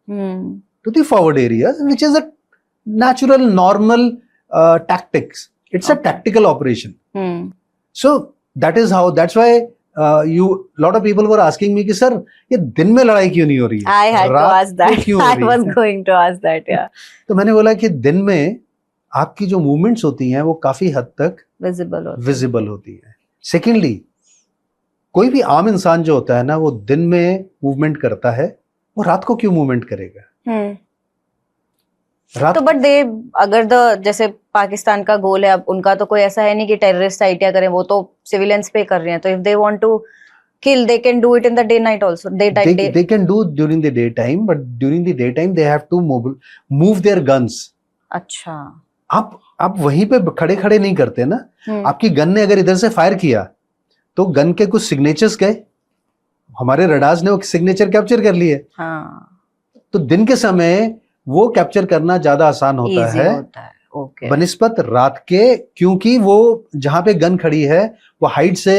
to the forward areas, which is a natural normal tactics. It's a tactical operation. So that is how, that's why lot of people were asking me कि sir ये दिन में लड़ाई क्यों नहीं हो रही है?
I had to ask that. I was going to ask that, yeah.
तो मैंने बोला कि दिन में आपकी जो मूवमेंट्स होती हैं वो काफी हद तक विजिबल होती है। सेकेंडली, कोई भी आम इंसान जो होता है ना, वो दिन में मूवमेंट करता है, वो रात को क्यों मूवमेंट करेगा? रात
तो बट दे अगर जैसे पाकिस्तान का गोल है, अब उनका तो कोई ऐसा है नहीं कि टेररिस्ट आइडिया करें, वो तो सिविलियंस पे कर रहे हैं, तो if they want to kill they can do it in the day night also
they can do during the daytime, but during the daytime they have to move their guns.
अच्छा
आप वहीं पे खड़े खड़े नहीं करते ना. आपकी गन ने अगर इधर से फायर किया तो गन के कुछ सिग्नेचर्स गए, हमारे रडार्स ने वो सिग्नेचर कैप्चर कर लिए.
हाँ
तो दिन के समय वो कैप्चर करना ज्यादा आसान होता
easy
है
होता है ओके
बनिस्बत रात के, क्योंकि वो जहां पे गन खड़ी है वो हाइट से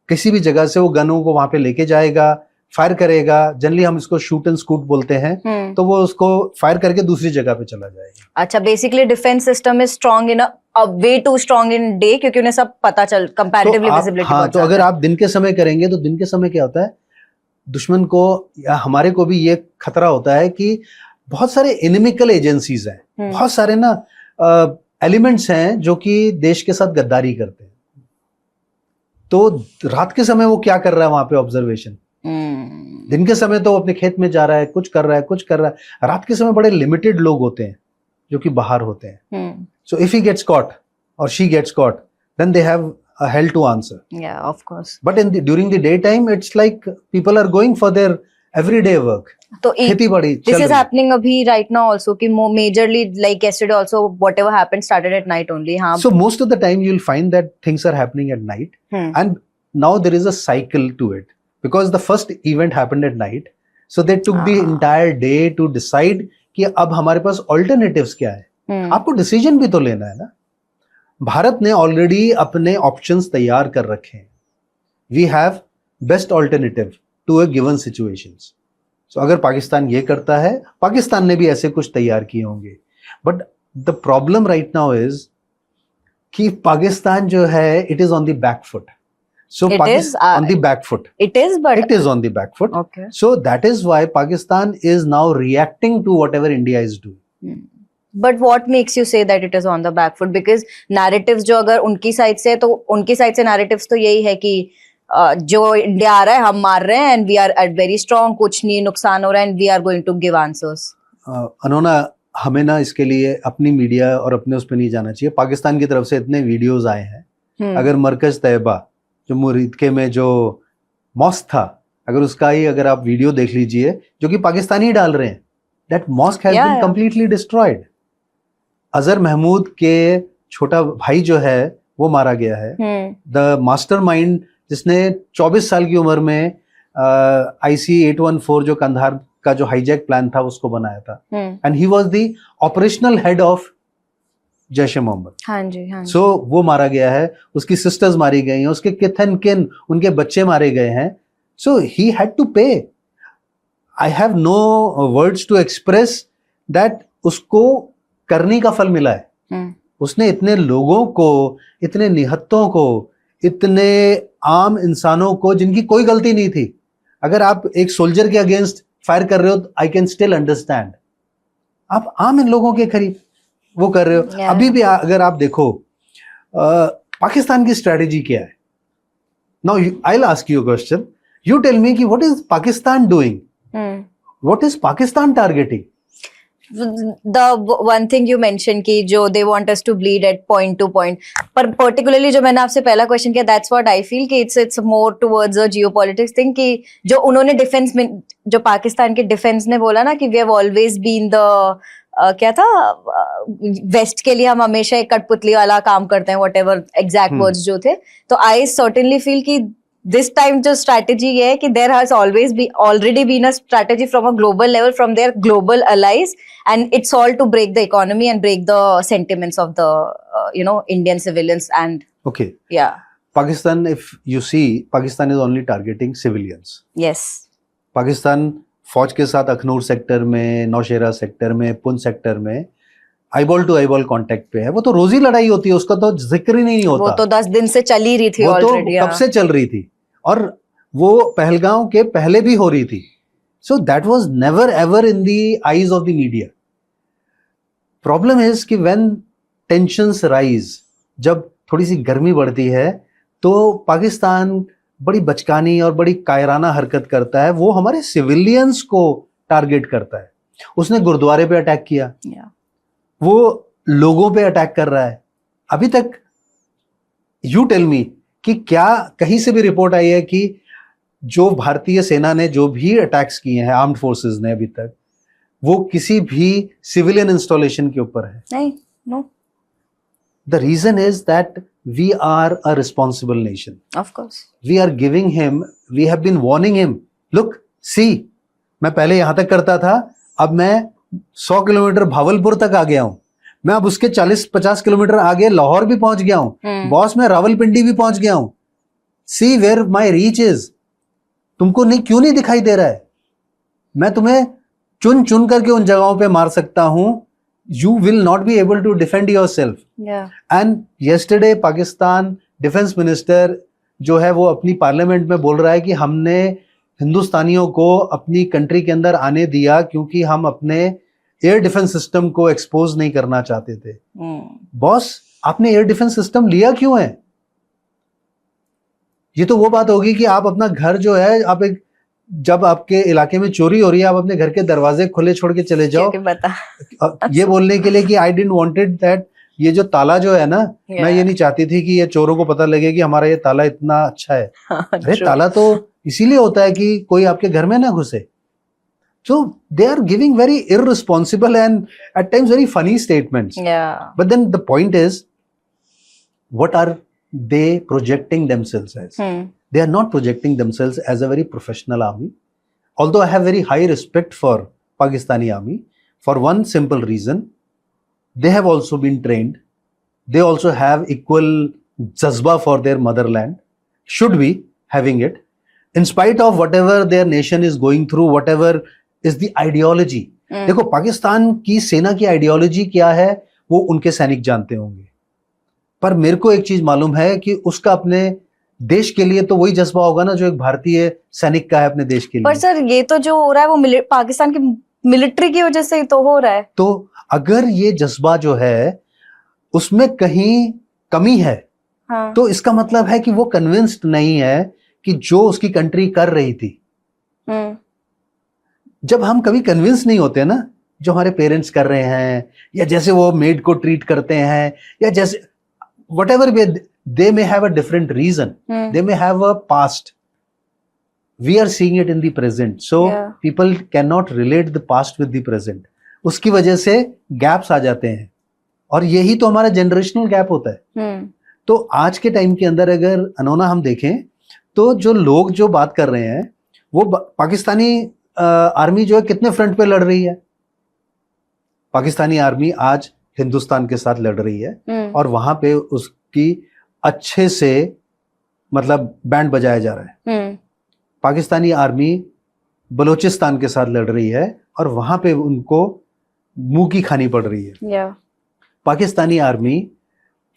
किसी भी जगह से वो गनों को वहां पे लेके जाएगा, फायर करेगा. जनरली हम इसको शूट एंड स्कूट बोलते हैं. तो वो उसको फायर करके दूसरी जगह पे चला जाएगा.
अच्छा basically defence system is strong in a way too strong indeed, क्योंकि उन्हें सब पता चल कंपैरेटिवली विजिबिलिटी.
हाँ, तो अगर आप दिन के समय करेंगे तो दिन के समय क्या होता है, दुश्मन को या हमारे को भी ये खतरा होता है कि बहुत सारे एनिमिकल एजेंसीज हैं, बहुत सारे ना एलिमेंट्स हैं जो कि देश के साथ गद्दारी करते हैं. तो रात के समय वो क्या कर रहा है वहां पे ऑब्जर्वेशन. दिन के समय तो अपने खेत में जा रहा है, कुछ कर रहा है. रात के समय बड़े लिमिटेड लोग होते हैं जो कि बाहर होते हैं. So if he gets caught और she gets caught then they have a hell to answer.
Yeah, of course.
But during the daytime it's like people are going for their everyday work.
तो
खेती बाड़ी
this is happening अभी right now also कि majorly like yesterday also whatever happened started at night only. हाँ.
So most of the time you'll find that things are happening at night. And now there is a cycle to it because the first event happened at night. So they took the entire day to decide कि अब हमारे पास alternatives क्या है. आपको decision भी तो लेना है ना. भारत ने ऑलरेडी अपने ऑप्शंस तैयार कर रखे हैं. We have best alternative to a given situations. So अगर पाकिस्तान ये करता है, पाकिस्तान ने भी ऐसे कुछ तैयार किए होंगे. But the problem right now is कि पाकिस्तान जो है it is on the back foot. So on the back foot
it is
on the back foot.
Okay.
So that is why Pakistan is now reacting to whatever India is doing.
But what makes you say that it is on the back foot? Because narratives जो अगर उनकी side से, तो उनकी side से narratives तो यही है कि जो इंडिया आ रहा है हम मार रहे हैं and we are very strong, कुछ नहीं नुकसान हो रहा है and we are going to give answers.
अनोना, हमें ना इसके लिए अपनी मीडिया और अपने उस पर नहीं जाना चाहिए. पाकिस्तान की तरफ से इतने वीडियोस आए हैं. अगर मरकज तैयबा जो मुरीदके में जो मॉस्क था, अगर आप वीडियो देख लीजिए जो कि पाकिस्तानी डाल रहे हैं, that mosque has been completely destroyed. Azhar Mahmood के छोटा भाई जो है वो मारा गया है. द मास्टरमाइंड जिसने 24 साल की उम्र में IC-814 जो कंधार का जो हाईजैक प्लान था उसको बनाया था, and he was the operational head of Jaish e Mohammed.
हाँ जी, हाँ जी.
सो वो मारा गया है, उसकी सिस्टर्स मारी गई हैं, उसके किथ एंड किन उनके बच्चे मारे गए हैं. सो ही हैड टू पे. I have no words to express that उसको करनी का फल मिला है. उसने इतने लोगों को, इतने निहत्तों को, इतने आम इंसानों को जिनकी कोई गलती नहीं थी. अगर आप एक सोल्जर के अगेंस्ट फायर कर रहे हो तो आई कैन स्टिल अंडरस्टैंड. आप आम इन लोगों के करीब वो कर रहे हो. अभी भी अगर आप देखो पाकिस्तान की स्ट्रेटेजी क्या है. Now I will ask you a question. You tell me कि what is Pakistan doing? What is Pakistan targeting?
The one thing you mentioned कि जो they want us to bleed at point to point, पर particularly जो मैंने आपसे पहला question किया, that's what I feel कि it's more towards a geopolitics thing कि जो उन्होंने defense में, जो पाकिस्तान के defense ने बोला ना कि we have always been the क्या था, वेस्ट के लिए हम हमेशा एक कठपुतली वाला काम करते हैं, whatever exact words जो थे. तो I certainly feel कि this time जो strategy ये है कि there has already been a strategy from a global level from their global allies, and it's all to break the economy and break the sentiments of the Indian civilians. And
okay,
yeah,
Pakistan, if you see, Pakistan is only targeting civilians.
yes.
Pakistan फौज के साथ Akhnoor sector में, Nowshera sector में, Poonch sector में eyeball to eyeball contact पे है. वो तो रोज ही लड़ाई होती है, उसका तो जिक्र ही नहीं होता.
वो तो 10 दिन से चल ही रही थी ऑलरेडी.
कब से चल रही थी, और वो पहलगांव के पहले भी हो रही थी. So that was never ever in the eyes of the media. Problem is कि व्हेन टेंशंस राइज, जब थोड़ी सी गर्मी बढ़ती है तो पाकिस्तान बड़ी बचकानी और बड़ी कायराना हरकत करता है. वो हमारे सिविलियंस को टारगेट करता है. उसने गुरुद्वारे पे अटैक किया,
Yeah.
वो लोगों पे अटैक कर रहा है। अभी तक यू टेल मी कि क्या कहीं से भी रिपोर्ट आई है कि जो भारतीय सेना ने जो भी अटैक्स किए हैं, आर्म्ड फोर्सेस ने अभी तक, वो किसी भी सिविलियन इंस्टॉलेशन के ऊपर है?
नहीं, no,
the reason is that we are a responsible nation.
of course.
We are giving him, we have been warning him, look see, मैं पहले यहां तक करता था, अब मैं 100 किलोमीटर भावलपुर तक आ गया हूं, मैं अब उसके 40-50 किलोमीटर आगे लाहौर भी पहुंच गया हूं, बॉस मैं रावलपिंडी भी पहुंच गया हूं. सी वेयर माई रीच इज. तुमको नहीं, क्यों नहीं दिखाई दे रहा है? मैं तुम्हें चुन चुन करके उन जगहों पे मार सकता हूं. You will not be able to defend yourself.
Yeah.
And yesterday Pakistan defence minister जो है वो अपनी पार्लियामेंट में बोल रहा है कि हमने हिंदुस्तानियों को अपनी कंट्री के अंदर आने दिया क्योंकि हम अपने एयर डिफेंस सिस्टम को एक्सपोज नहीं करना चाहते थे. बॉस, आपने एयर डिफेंस सिस्टम लिया क्यों है? ये तो वो बात होगी कि आप अपना घर जो है, आप एक, जब आपके इलाके में चोरी हो रही है, आप अपने घर के दरवाजे खुले छोड़ के चले जाओ,
क्योंकि बता.
ये बोलने के लिए कि आई डिडंट वांटेड दैट, ये जो ताला जो है ना, मैं ये नहीं चाहती थी कि ये चोरों को पता लगे कि हमारा ये ताला इतना अच्छा है. अरे
True.
ताला तो इसीलिए होता है कि कोई आपके घर में ना घुसे. So they are giving very irresponsible and at times very funny statements.
Yeah.
But then the point is, what are they projecting themselves as? They are not projecting themselves as a very professional army. Although I have very high respect for Pakistani army, for one simple reason, they have also been trained. They also have equal jazba for their motherland, should be having it. In spite of whatever their nation is going through, whatever is the ideology. देखो, पाकिस्तान की सेना की ideology क्या है वो उनके सैनिक जानते होंगे, पर मेरे को एक चीज मालूम है कि उसका अपने देश के लिए तो वही जज्बा होगा ना जो एक भारतीय सैनिक का है अपने देश के लिए.
पर सर, ये तो जो हो रहा है वो पाकिस्तान की मिलिट्री की वजह से ही तो हो रहा है.
तो अगर ये जज्बा जो है उसमें कहीं कमी है,
हाँ.
तो इसका मतलब है कि वो कन्विंस्ड नहीं है कि जो उसकी कंट्री कर रही थी. जब हम कभी कन्विंस नहीं होते ना, जो हमारे पेरेंट्स कर रहे हैं, या जैसे वो मेड को ट्रीट करते हैं, या जैसे whatever way they may have a different reason, they may have a past, we are seeing it in the present, so people cannot relate the past with the present. उसकी वजह से gaps आ जाते हैं, और यही तो हमारा जनरेशनल गैप होता है. तो आज के टाइम के अंदर अगर अनोना हम देखें तो जो लोग जो बात कर रहे हैं वो पाकिस्तानी आर्मी जो है कितने फ्रंट पे लड़ रही है. पाकिस्तानी आर्मी आज हिंदुस्तान के साथ लड़ रही है और वहां पे उसकी अच्छे से मतलब बैंड बजाया जा रहा है. पाकिस्तानी आर्मी बलूचिस्तान के साथ लड़ रही है और वहां पे उनको मुंह की खानी पड़ रही है. पाकिस्तानी आर्मी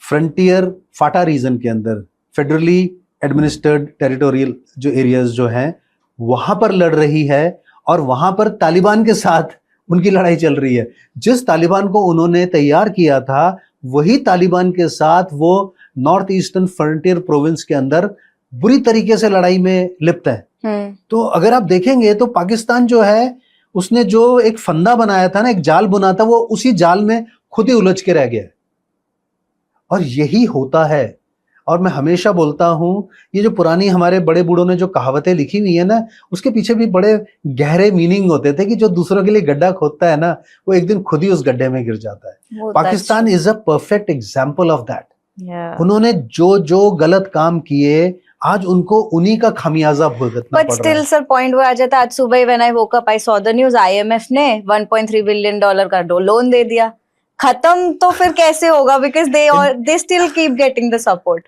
फ्रंटियर फाटा रीजन के अंदर फेडरली एडमिनिस्ट्रेड टेरिटोरियल जो एरियाज जो हैं वहां पर लड़ रही है, और वहां पर तालिबान के साथ उनकी लड़ाई चल रही है. जिस तालिबान को उन्होंने तैयार किया था वही तालिबान के साथ वो नॉर्थ ईस्टर्न फ्रंटियर प्रोविंस के अंदर बुरी तरीके से लड़ाई में लिप्त है. तो अगर आप देखेंगे तो पाकिस्तान जो है उसने जो एक फंदा बनाया था ना, एक जाल बुना था, वो उसी जाल में खुद ही उलझ के रह गया. और यही होता है. और मैं हमेशा बोलता हूं, ये जो पुरानी हमारे बड़े बूढ़ों ने जो कहावतें लिखी हुई है ना, उसके पीछे भी बड़े गहरे मीनिंग होते थे कि जो दूसरों के लिए गड्ढा खोदता है ना, वो एक दिन खुद ही उस गड्ढे में गिर जाता है. Pakistan is a perfect example of that. उन्होंने जो जो गलत काम किए आज उनको उन्हीं का खामियाजा भुगतना पड़ रहा है.
But still sir, point वो आ जाता है. आज सुबह when I woke up I saw the news, IMF ने $1.3 billion का लोन दे दिया. खत्म तो फिर कैसे होगा? Because they still keep getting the support.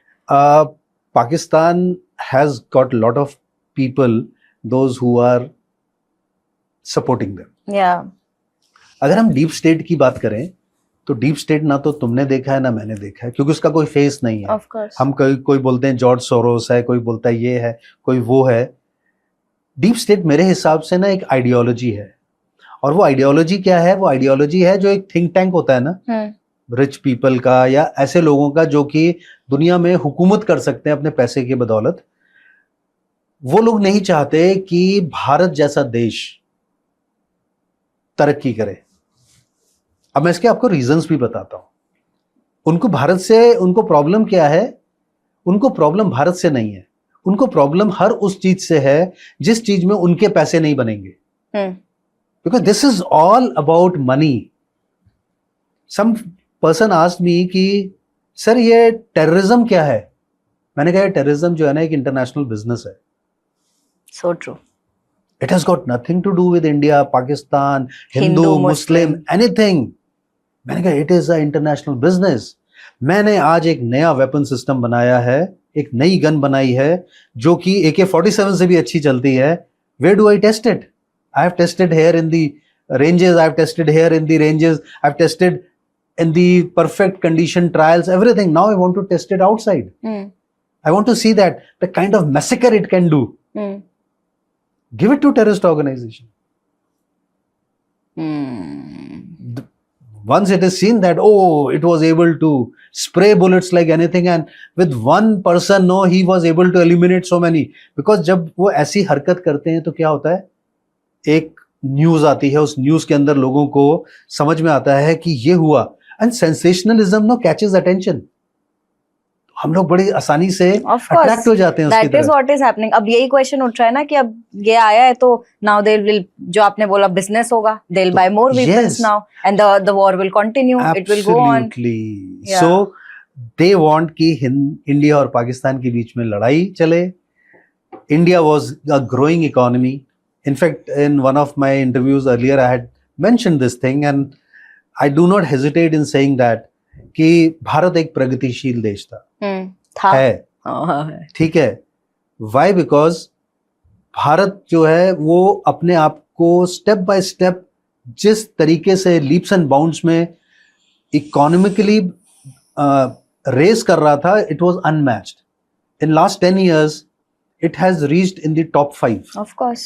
Pakistan has got a lot of people, those who are supporting them.
Yeah.
अगर हम डीप स्टेट की बात करें तो डीप स्टेट ना तो तुमने देखा है ना मैंने देखा है, क्योंकि उसका कोई फेस नहीं है.
Of course.
हम कोई बोलते हैं जॉर्ज सोरोस है, कोई बोलता है ये है, कोई वो है. डीप स्टेट मेरे हिसाब से ना एक आइडियोलॉजी है, और वो आइडियोलॉजी क्या है? वो आइडियोलॉजी है जो एक थिंक टैंक होता है ना, रिच पीपल का या ऐसे लोगों का जो कि दुनिया में हुकूमत कर सकते हैं अपने पैसे की बदौलत. वो लोग नहीं चाहते कि भारत जैसा देश तरक्की करे। अब मैं इसके आपको रीजंस भी बताता हूं। उनको भारत से, उनको प्रॉब्लम क्या है? उनको प्रॉब्लम भारत से नहीं है, उनको प्रॉब्लम हर उस चीज से है जिस चीज में उनके पैसे नहीं बनेंगे। Because this is all about money. Some person asked me कि सर ये टेररिज्म क्या है? मैंने कहा टेररिज्म जो है ना एक इंटरनेशनल बिजनेस है।
So true.
It has got nothing to do with India, Pakistan, Hindu,
Hindu,
Muslim,
Muslim.
anything. मैंने कहा it is a international business. मैंने आज एक नया वेपन सिस्टम बनाया है, एक नई गन बनाई है जो कि AK-47 से भी अच्छी चलती है। Where do I test it? I have tested here in the ranges, I have tested here in the ranges, I have tested in the perfect condition trials, everything. Now I want to test it outside. I want to see that the kind of massacre it can do. Give it to terrorist organization. Once it is seen that, oh, it was able to spray bullets like anything, and with one person, no, he was able to eliminate so many. Because जब वो ऐसी हरकत करते हैं तो क्या होता है? एक न्यूज आती है, उस न्यूज के अंदर लोगों को समझ में आता है कि ये हुआ, and sensationalism no catches attention. हम लोग बड़ी आसानी से अट्रैक्ट हो जाते हैं उसकी तरफ।
That is what is happening. अब यही क्वेश्चन उठ रहा है ना कि अब ये आया है तो now they will, जो आपने बोला बिजनेस होगा, they'll buy more weapons now and the war will continue. It will go on.
Absolutely. So they want कि इंडिया और पाकिस्तान के बीच में लड़ाई चले। India was a growing economy. In fact, in one of my interviews earlier, I had mentioned this thing, and I do not hesitate in saying that कि भारत एक प्रगतिशील देश था, है, ठीक है। Why? Because भारत जो है वो अपने आप को स्टेप बाय स्टेप जिस तरीके से लीप्स एंड बाउंड्स में इकोनॉमिकली रेस कर रहा था, it was unmatched. In last 10 years it has reached in the top 5.
Of course.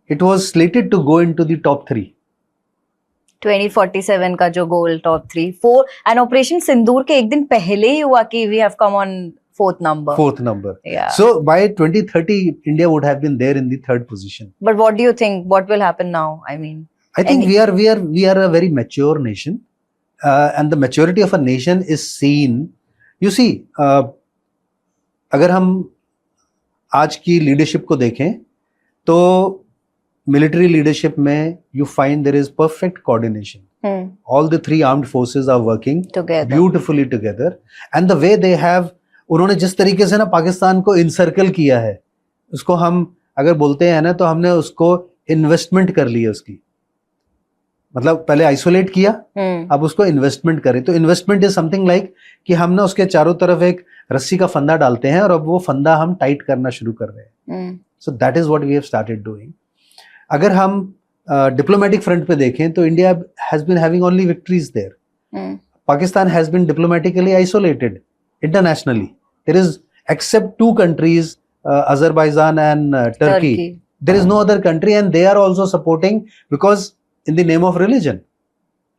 It was slated to go into the top 3.
2047 का जो goal top 3 4 and operation Sindoor के एक दिन पहले ही हुआ कि we have come on fourth number.
Yeah. So by 2030 India would have been there in the 3rd position.
But what do you think, what will happen now? I mean,
I think we are a very mature nation, and the maturity of a nation is seen. You see, अगर हम आज की leadership को देखें तो military leadership में you find there is perfect coordination. All the 3 armed forces are working beautifully together, and the way they have, उन्होंने जिस तरीके से ना पाकिस्तान को इनसर्कल किया है, उसको हम अगर बोलते हैं ना तो हमने उसको इन्वेस्टमेंट कर ली है उसकी। मतलब पहले आइसोलेट किया, अब उसको इन्वेस्टमेंट करें। तो इन्वेस्टमेंट इज समथिंग लाइक कि हम ना उसके चारों तरफ एक रस्सी का फंदा डालते हैं और अब वो फंदा हम टाइट करना शुरू कर रहे हैं। So that is what we have started doing. अगर हम डिप्लोमेटिक फ्रंट पे देखें तो India has been having only victories there. Pakistan has been diplomatically isolated internationally. There is, except 2 countries, Azerbaijan and Turkey, there is no other country, and they are also supporting because in the name of religion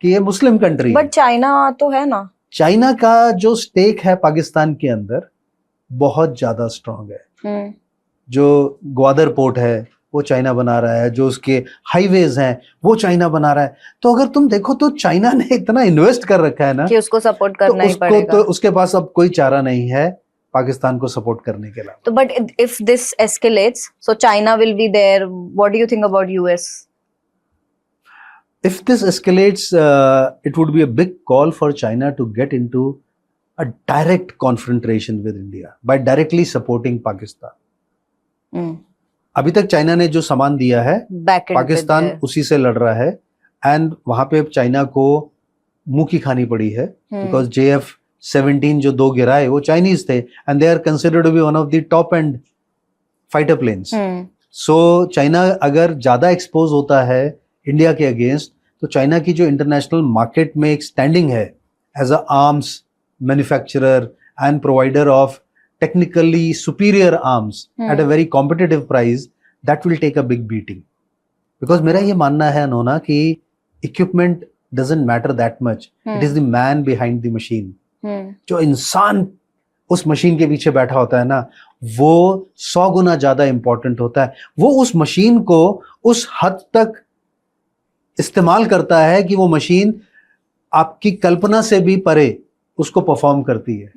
कि ये Muslim country.
But China तो है ना,
China का जो stake है पाकिस्तान के अंदर बहुत ज्यादा स्ट्रांग है। जो ग्वादर पोर्ट है वो चाइना बना रहा है, जो उसके हाईवेज हैं वो चाइना बना रहा है। तो अगर तुम देखो तो चाइना ने इतना इन्वेस्ट कर रखा है ना
कि उसको सपोर्ट करना ही पड़ेगा।
तो उसके पास अब कोई चारा नहीं है पाकिस्तान को सपोर्ट करने के अलावा।
तो but if this escalates, so China will be there. What do you think about US?
If this escalates, it would be a big call for China to get into a direct confrontation with India by directly supporting Pakistan. अभी तक China ने जो सामान दिया है पाकिस्तान उसी से लड़ रहा है, एंड वहां पे चाइना को मुंह की खानी पड़ी है बिकॉज JF-17 जो 2 गिराए वो चाइनीज थे, and they are considered to be one of the top end fighter planes. So China अगर ज्यादा एक्सपोज होता है इंडिया के अगेंस्ट, तो चाइना की जो इंटरनेशनल मार्केट में एक स्टैंडिंग है as a arms manufacturer and provider of technically superior arms at a very competitive price, that will take a big beating. Because मेरा ये मानना है अनोना कि equipment doesn't matter that much. It is the man behind the machine. जो इंसान उस machine के पीछे बैठा होता है ना, वो 100 गुना ज्यादा इंपॉर्टेंट होता है। वो उस मशीन को उस हद तक इस्तेमाल करता है कि वो मशीन आपकी कल्पना से भी परे उसको परफॉर्म करती है।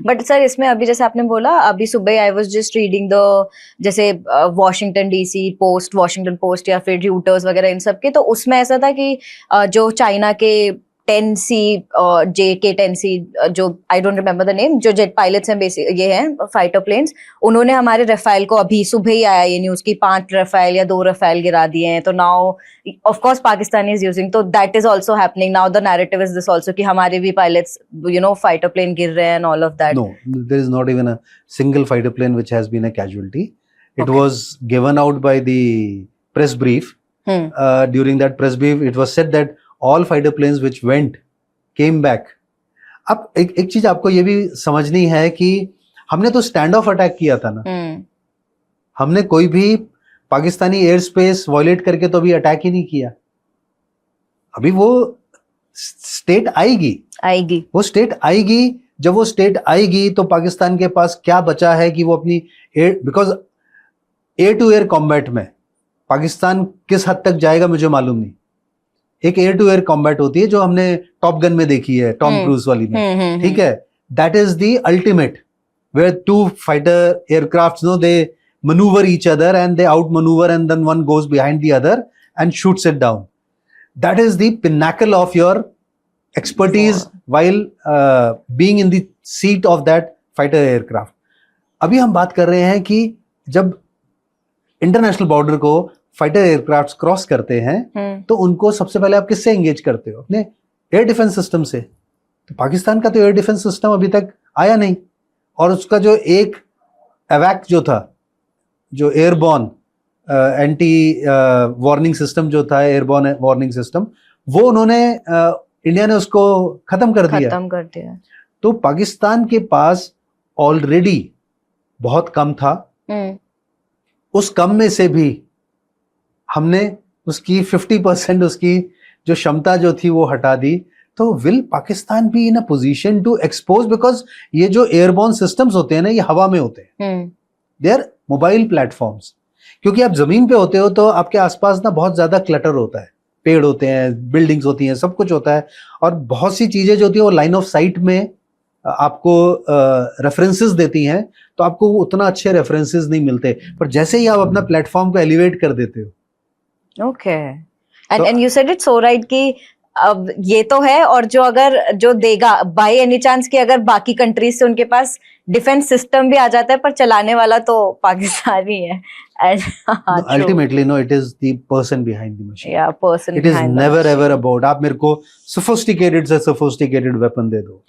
बट सर इसमें अभी जैसे आपने बोला अभी सुबह I was just reading the जैसे Washington DC post, Washington post या फिर रियूटर्स वगैरह इन सब के, तो उसमें ऐसा था कि जो चाइना के 10C JK10C जो I don't remember the name, जो जेट पायलट्स हैं बेसिक ये हैं फाइटर प्लेन्स, उन्होंने हमारे रफेल को अभी सुबह ही आया ये न्यूज की 5 रफेल या 2 रफेल गिरा दिए हैं। तो now of course Pakistan is using, तो that is also happening now, the narrative is this also कि हमारे भी पायलट्स फाइटर प्लेन गिर रहे हैं and all of that.
No, there is not even a single fighter plane which has been a casualty. It
Okay.
was given out by the press brief. During that press brief, it was said that all fighter planes which went came back. अब एक चीज आपको ये भी समझनी है कि हमने तो स्टैंड ऑफ अटैक किया था ना, हमने कोई भी पाकिस्तानी एयर स्पेस वायलेट करके तो अभी अटैक ही नहीं किया। अभी वो स्टेट आएगी, वो स्टेट आएगी। जब वो स्टेट आएगी तो पाकिस्तान के पास क्या बचा है कि वो अपनी air, because air to air combat में पाकिस्तान किस हद तक जाएगा मुझे मालूम नहीं। एक एयर टू एयर कॉम्बैट होती है जो हमने टॉप गन में देखी है, टॉम क्रूज वाली में, ठीक है, that is the ultimate where 2 fighter aircrafts no they maneuver each other and they out maneuver and then one goes behind the other and shoots it down. That is the pinnacle of your expertise while being in the seat of that fighter aircraft. अभी हम बात कर रहे हैं कि जब international border को fighter aircraft cross करते हैं तो उनको सबसे पहले आप किससे एंगेज करते हो? अपने एयर डिफेंस सिस्टम से। तो पाकिस्तान का तो एयर डिफेंस सिस्टम अभी तक आया नहीं, और उसका जो एक एवैक जो था, जो एयरबॉर्न एंटी वार्निंग सिस्टम जो था, एयरबॉर्न वार्निंग सिस्टम, वो उन्होंने इंडिया ने उसको खत्म कर दिया। तो पाकिस्तान के पास ऑलरेडी बहुत कम था, उस कम में से भी हमने उसकी 50% उसकी जो क्षमता जो थी वो हटा दी। तो will Pakistan be in a position to expose, because ये जो एयरबॉर्न सिस्टम्स होते हैं ना, ये हवा में होते हैं, दे आर मोबाइल प्लेटफॉर्म्स। क्योंकि आप जमीन पे होते हो तो आपके आसपास ना बहुत ज्यादा क्लटर होता है, पेड़ होते हैं, बिल्डिंग्स होती हैं, सब कुछ होता है, और बहुत सी चीजें जो होती है वो लाइन ऑफ साइट में आपको रेफरेंसेस देती हैं, तो आपको उतना अच्छे रेफरेंसेस नहीं मिलते। पर जैसे ही आप अपना प्लेटफॉर्म को एलिवेट कर देते हो,
okay, and you said it so right कि अब ये तो है, और जो देगा बाय एनी चांस कि अगर बाकी कंट्रीज से उनके पास डिफेंस सिस्टम भी आ जाता है, पर चलाने वाला तो पाकिस्तान ही है।
Ultimately no, it is the person behind the machine.
या person,
it is never ever about आप मेरे को सोफिस्टिकेटेड से सोफिस्टिकेटेड वेपन दे दो,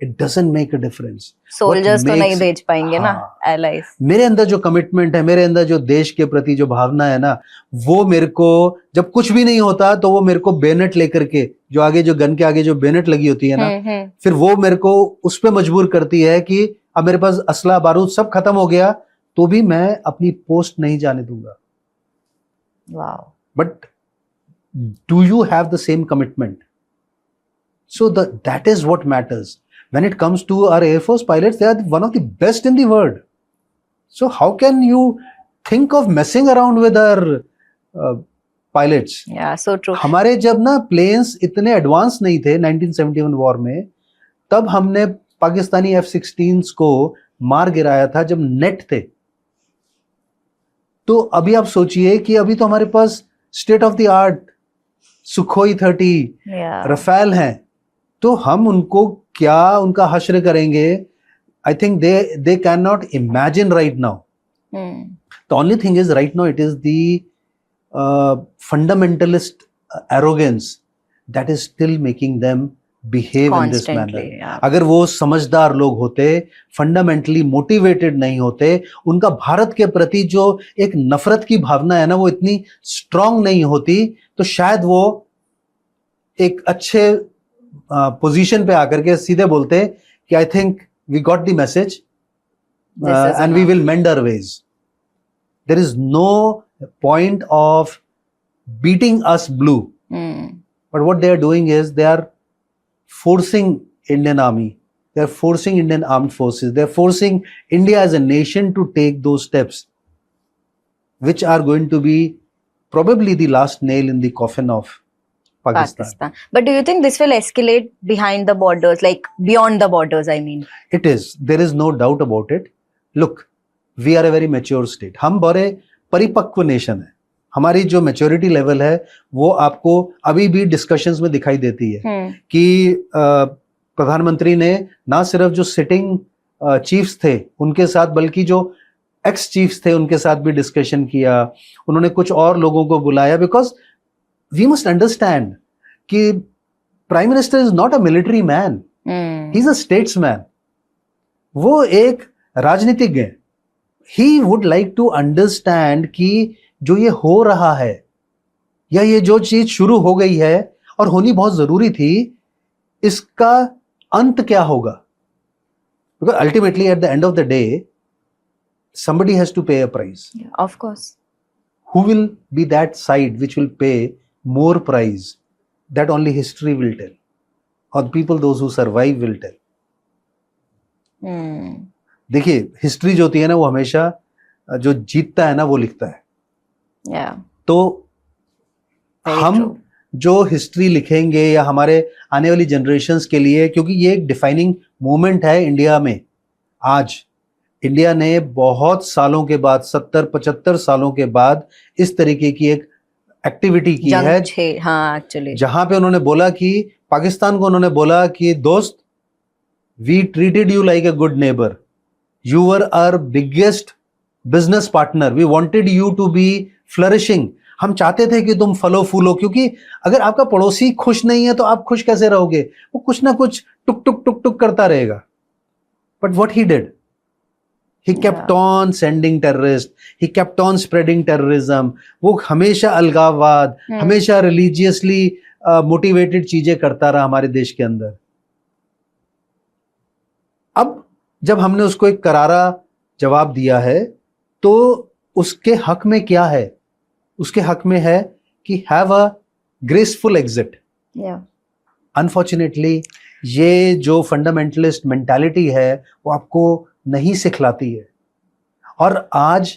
it doesn't make a difference.
Soldiers तो नहीं भेज पाएंगे ना, एलाइज।
मेरे अंदर जो कमिटमेंट है, मेरे अंदर जो देश के प्रति जो भावना है ना, वो मेरे को जब कुछ भी नहीं होता तो वो मेरे को बेनेट लेकर के, जो आगे जो गन के आगे जो बेनेट लगी होती है ना, फिर वो मेरे को उस पे मजबूर करती है कि अब मेरे पास असला बारूद सब खत्म हो गया तो भी मैं अपनी पोस्ट नहीं जाने दूंगा।
Wow.
But do you have the same commitment? So that is what matters when it comes to our Air Force pilots. They are one of the best in the world. So how can you think of messing around with our pilots?
Yeah, so true.
हमारे जब ना planes इतने advance नहीं थे 1971 war में, तब हमने Pakistani F-16s को मार गिराया था जब नेट थे। तो अभी आप सोचिए कि अभी तो हमारे पास state of the art Sukhoi 30 Rafale हैं, तो हम उनको क्या उनका हश्र करेंगे? I think they can not imagine right now. The only thing is right now it is the fundamentalist arrogance that is still making them behave in this manner. अगर वो समझदार लोग होते, फंडामेंटली मोटिवेटेड नहीं होते, उनका भारत के प्रति जो एक नफरत की भावना है ना, वो इतनी स्ट्रांग नहीं होती, तो शायद वो एक अच्छे पोजीशन पे आकर के सीधे बोलते कि I think we got the message and we will mend our ways. There is no point of beating us blue, but what they are doing is they are forcing Indian Army, they are forcing Indian Armed Forces, they are forcing India as a nation to take those steps which are going to be probably the last nail in the coffin of Pakistan.
Pakistan. But do you think this will escalate behind the borders, like beyond the borders, I mean?
It is. There is no doubt about it. Look, we are a very mature state. हम बड़े परिपक्व nation है. हमारी जो maturity level है वो आपको अभी भी डिस्कशंस में दिखाई देती है कि प्रधानमंत्री ने ना सिर्फ जो सिटिंग चीफ्स थे उनके साथ बल्कि जो एक्स चीफ्स थे उनके साथ भी डिस्कशन किया. उन्होंने कुछ और लोगों को बुलाया बिकॉज वी मस्ट अंडरस्टैंड कि prime minister is not a military man, he is a statesman. वो एक राजनीतिज्ञ है. He would like to understand कि जो ये हो रहा है या ये जो चीज शुरू हो गई है और होनी बहुत जरूरी थी, इसका अंत क्या होगा. Because ultimately at the end of the day somebody has to pay a price.
Yeah, of course.
Who will be that side which will pay more price? That only history will tell, or people those who survive will tell. देखिए history जो होती है ना वो हमेशा जो जीतता है ना वो लिखता है.
Yeah.
तो
Very
हम
true.
जो हिस्ट्री लिखेंगे या हमारे आने वाली जनरेशन्स के लिए, क्योंकि ये एक डिफाइनिंग मोमेंट है इंडिया में. आज इंडिया ने बहुत सालों के बाद 70-75 सालों के बाद इस तरीके की एक एक्टिविटी की है.
हाँ, एक्चुअली
जहां पे उन्होंने बोला कि पाकिस्तान को उन्होंने बोला कि दोस्त, we treated you like a good neighbour, you were our biggest business partner, we wanted you to be flourishing. हम चाहते थे कि तुम फलो फूलो, क्योंकि अगर आपका पड़ोसी खुश नहीं है तो आप खुश कैसे रहोगे. वो कुछ ना कुछ टुक टुक टुक टुक करता रहेगा. But what he did, he kept on sending terrorists, he kept on spreading terrorism. वो हमेशा अलगाववाद, हमेशा religiously motivated चीजें करता रहा हमारे देश के अंदर. अब जब हमने उसको एक करारा जवाब दिया है तो उसके हक में क्या है? उसके हक में है कि have a graceful exit.
Yeah.
Unfortunately ये जो फंडामेंटलिस्ट मेंटालिटी है वो आपको नहीं सिखलाती है. और आज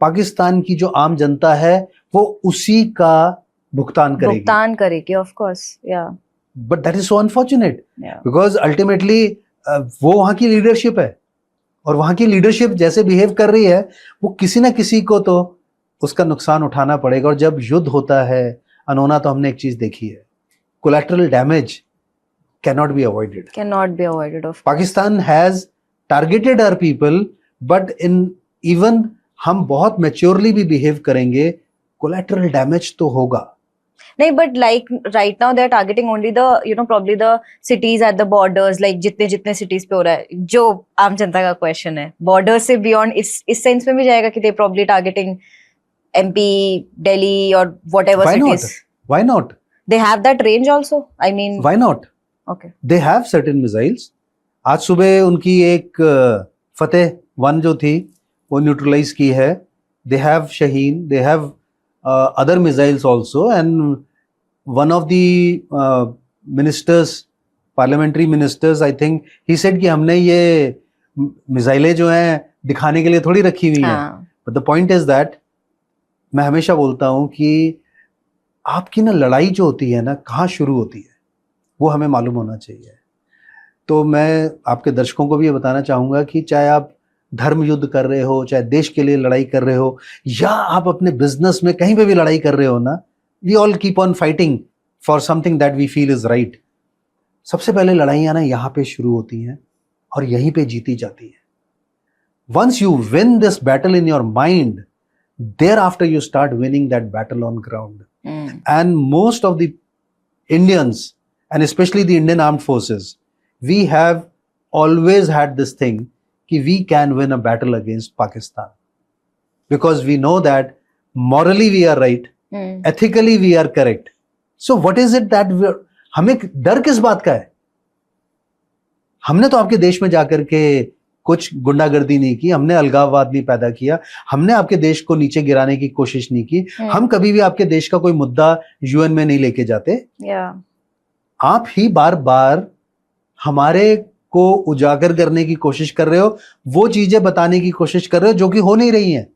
पाकिस्तान की जो आम जनता है वो उसी का भुगतान करेगी.
Of course. या
but that is so unfortunate because ultimately वो वहां की लीडरशिप है और वहां की लीडरशिप जैसे बिहेव कर रही है वो किसी ना किसी को तो उसका नुकसान उठाना पड़ेगा. और जब युद्ध होता है अनोना, तो हमने एक चीज देखी है, collateral damage cannot be avoided. Pakistan has targeted our people, but in even हम बहुत maturely भी behave करेंगे, collateral damage तो होगा.
नहीं, but like right now they are targeting only the, probably the cities at the borders, like जितने cities पे हो रहा है. जो आम जनता का question है, borders से beyond इस sense में भी जाएगा कि they probably targeting MP, Delhi or whatever cities.
Why not?
They have that range also. I mean.
Why not?
Okay.
They have certain missiles. आज सुबह उनकी एक फतेह 1 जो थी वो न्यूट्रलाइज की है. They have Shaheen, they have other missiles also, and one of the ministers, parliamentary ministers, I think he said कि हमने ये मिसाइलें जो हैं दिखाने के लिए थोड़ी रखी हुई हैं. But the point is that मैं हमेशा बोलता हूँ कि आपकी ना लड़ाई जो होती है ना कहाँ शुरू होती है वो हमें मालूम होना चाहिए. तो मैं आपके दर्शकों को भी ये बताना चाहूँगा कि चाहे आप धर्म युद्ध कर रहे हो, चाहे देश के लिए लड़ाई कर रहे हो, या आप अपने बिजनेस में कहीं पे भी लड़ाई कर रहे हो ना, we all keep on fighting for something that we feel is right. सबसे पहले लड़ाइयाँ ना यहाँ पे शुरू होती हैं और यहीं पे जीती जाती है. Once you win this battle in your mind, thereafter you start winning that battle on ground. And most of the Indians, and especially the Indian Armed Forces, we have always had this thing कि we can win a battle against Pakistan because we know that morally we are right, ethically we are correct. So what is it that हमें डर किस बात का है? हमने तो आपके देश में जाकर के कुछ गुंडागर्दी नहीं की, हमने अलगाववाद नहीं पैदा किया, हमने आपके देश को नीचे गिराने की कोशिश नहीं की. हम कभी भी आपके देश का कोई मुद्दा यूएन में नहीं लेके जाते. आप ही बार बार हमारे को उजागर करने की कोशिश कर रहे हो, वो चीजें बताने की कोशिश कर रहे हो जो कि हो नहीं रही हैं.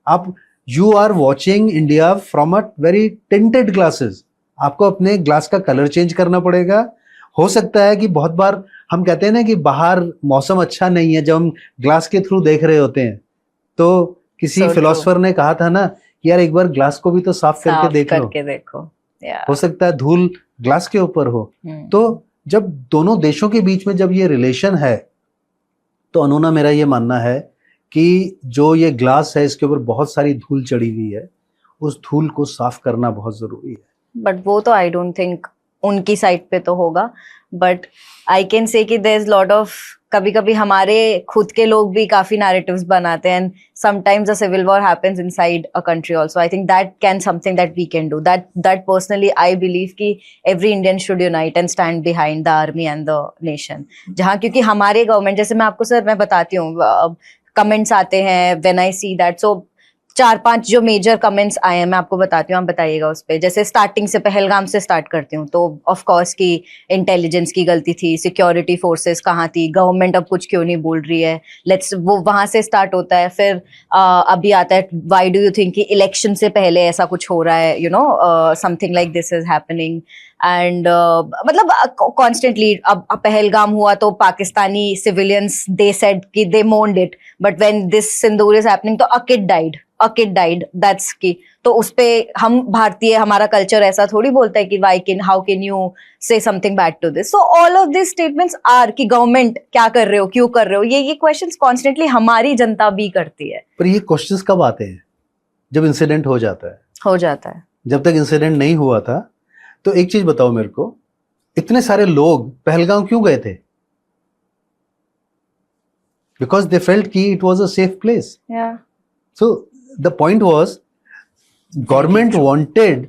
आप you are watching India from a very tinted glasses. आपको अपने ग्लास का कलर चेंज करना पड़ेगा. हो सकता है कि बहुत बार हम कहते हैं ना कि बाहर मौसम अच्छा नहीं है, जब हम ग्लास के थ्रू देख रहे होते हैं. तो किसी
So
फिलोसोफर ने कहा था ना कि यार एक बार ग्लास को भी तो साफ करके
साफ
देख लो.
करके देखो. Yeah.
हो सकता है धूल ग्लास के ऊपर हो. तो जब दोनों देशों के बीच में जब ये रिलेशन है, तो अनोना मेरा ये मानना है कि जो ये ग्लास है इसके ऊपर बहुत सारी धूल चढ़ी हुई है, उस धूल को साफ करना बहुत जरूरी है.
बट वो तो आई डोंट थिंक उनकी साइड पे तो होगा. बट आई कैन से कि देयर इज लॉट ऑफ, कभी कभी हमारे खुद के लोग भी काफी नैरेटिव्स बनाते हैं, and sometimes a civil war happens inside a country also. I think that can something that we can do. That personally I believe कि every Indian should unite and stand behind the army and the nation. जहाँ क्योंकि हमारे government, जैसे मैं आपको sir मैं बताती हूँ, कमेंट्स आते हैं व्हेन आई सी दैट. सो 4-5 जो मेजर कमेंट्स आए हैं मैं आपको बताती हूँ, आप बताइएगा उस पे. जैसे स्टार्टिंग से पहलगाम से स्टार्ट करती हूँ. तो ऑफ कोर्स की इंटेलिजेंस की गलती थी, सिक्योरिटी फोर्सेस कहाँ थी, गवर्नमेंट अब कुछ क्यों नहीं बोल रही है, लेट्स वो वहां से स्टार्ट होता है. फिर अभी आता है व्हाई डू यू थिंक कि इलेक्शन से पहले ऐसा कुछ हो रहा है, you know something like this is happening. And मतलब कॉन्स्टेंटली अब पहलगाम हुआ तो पाकिस्तानी सिविलियंस दे सेड कि they moaned it, but when this Sindoor is happening तो अ किड डाइड दैट्स की. तो उस पे हम भारतीय, हमारा कल्चर ऐसा थोड़ी बोलता है कि how can you say something bad to this. So all of this statements are कि गवर्नमेंट क्या कर रहे हो, क्यों कर रहे हो, ये क्वेश्चंस कॉन्स्टेंटली हमारी जनता भी करती है.
पर ये क्वेश्चंस कब आते हैं? जब इंसिडेंट हो जाता है. जब तक इंसिडेंट नहीं हुआ था. तो एक चीज बताओ मेरे को, इतने सारे लोग पहलगाम क्यों गए थे? बिकॉज दे फेल्ट कि it was a safe place. So the point was government wanted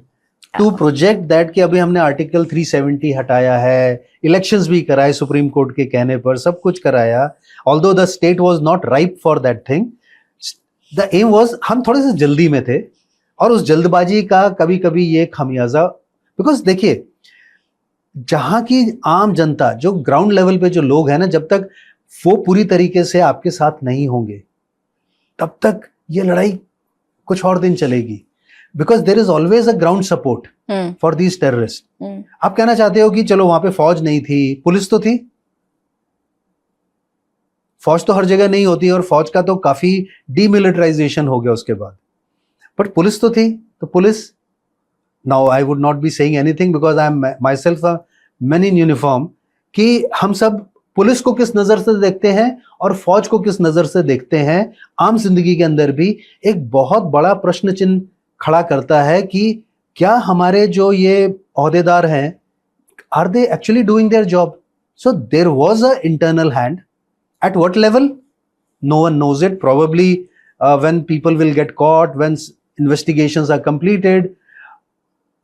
to project that कि अभी हमने आर्टिकल 370 हटाया है, इलेक्शंस भी कराए सुप्रीम कोर्ट के कहने पर, सब कुछ कराया. Although the state was not ripe for that thing. The aim was, हम थोड़े से जल्दी में थे, और उस जल्दबाजी का कभी कभी ये खामियाजा. बिकॉज देखिए, जहां की आम जनता, जो ग्राउंड लेवल पे जो लोग हैं ना, जब तक वो पूरी तरीके से आपके साथ नहीं होंगे तब तक ये लड़ाई कुछ और दिन चलेगी. Because there is always a ground support for these terrorist. आप कहना चाहते हो कि चलो वहां पे फौज नहीं थी, पुलिस तो थी. फौज तो हर जगह नहीं होती, और फौज का तो काफी डीमिलिटराइजेशन हो गया उसके बाद, बट पुलिस तो थी. तो police, now I would not be saying anything because I am my self a man in uniform, कि हम सब पुलिस को किस नजर से देखते हैं और फौज को किस नजर से देखते हैं, आम जिंदगी के अंदर भी एक बहुत बड़ा प्रश्न चिन्ह खड़ा करता है कि क्या हमारे जो ये ओहदेदार हैं, are they actually doing their job? So there was a internal hand. At what level? No one knows it. Probably when people will get caught, when investigations are completed,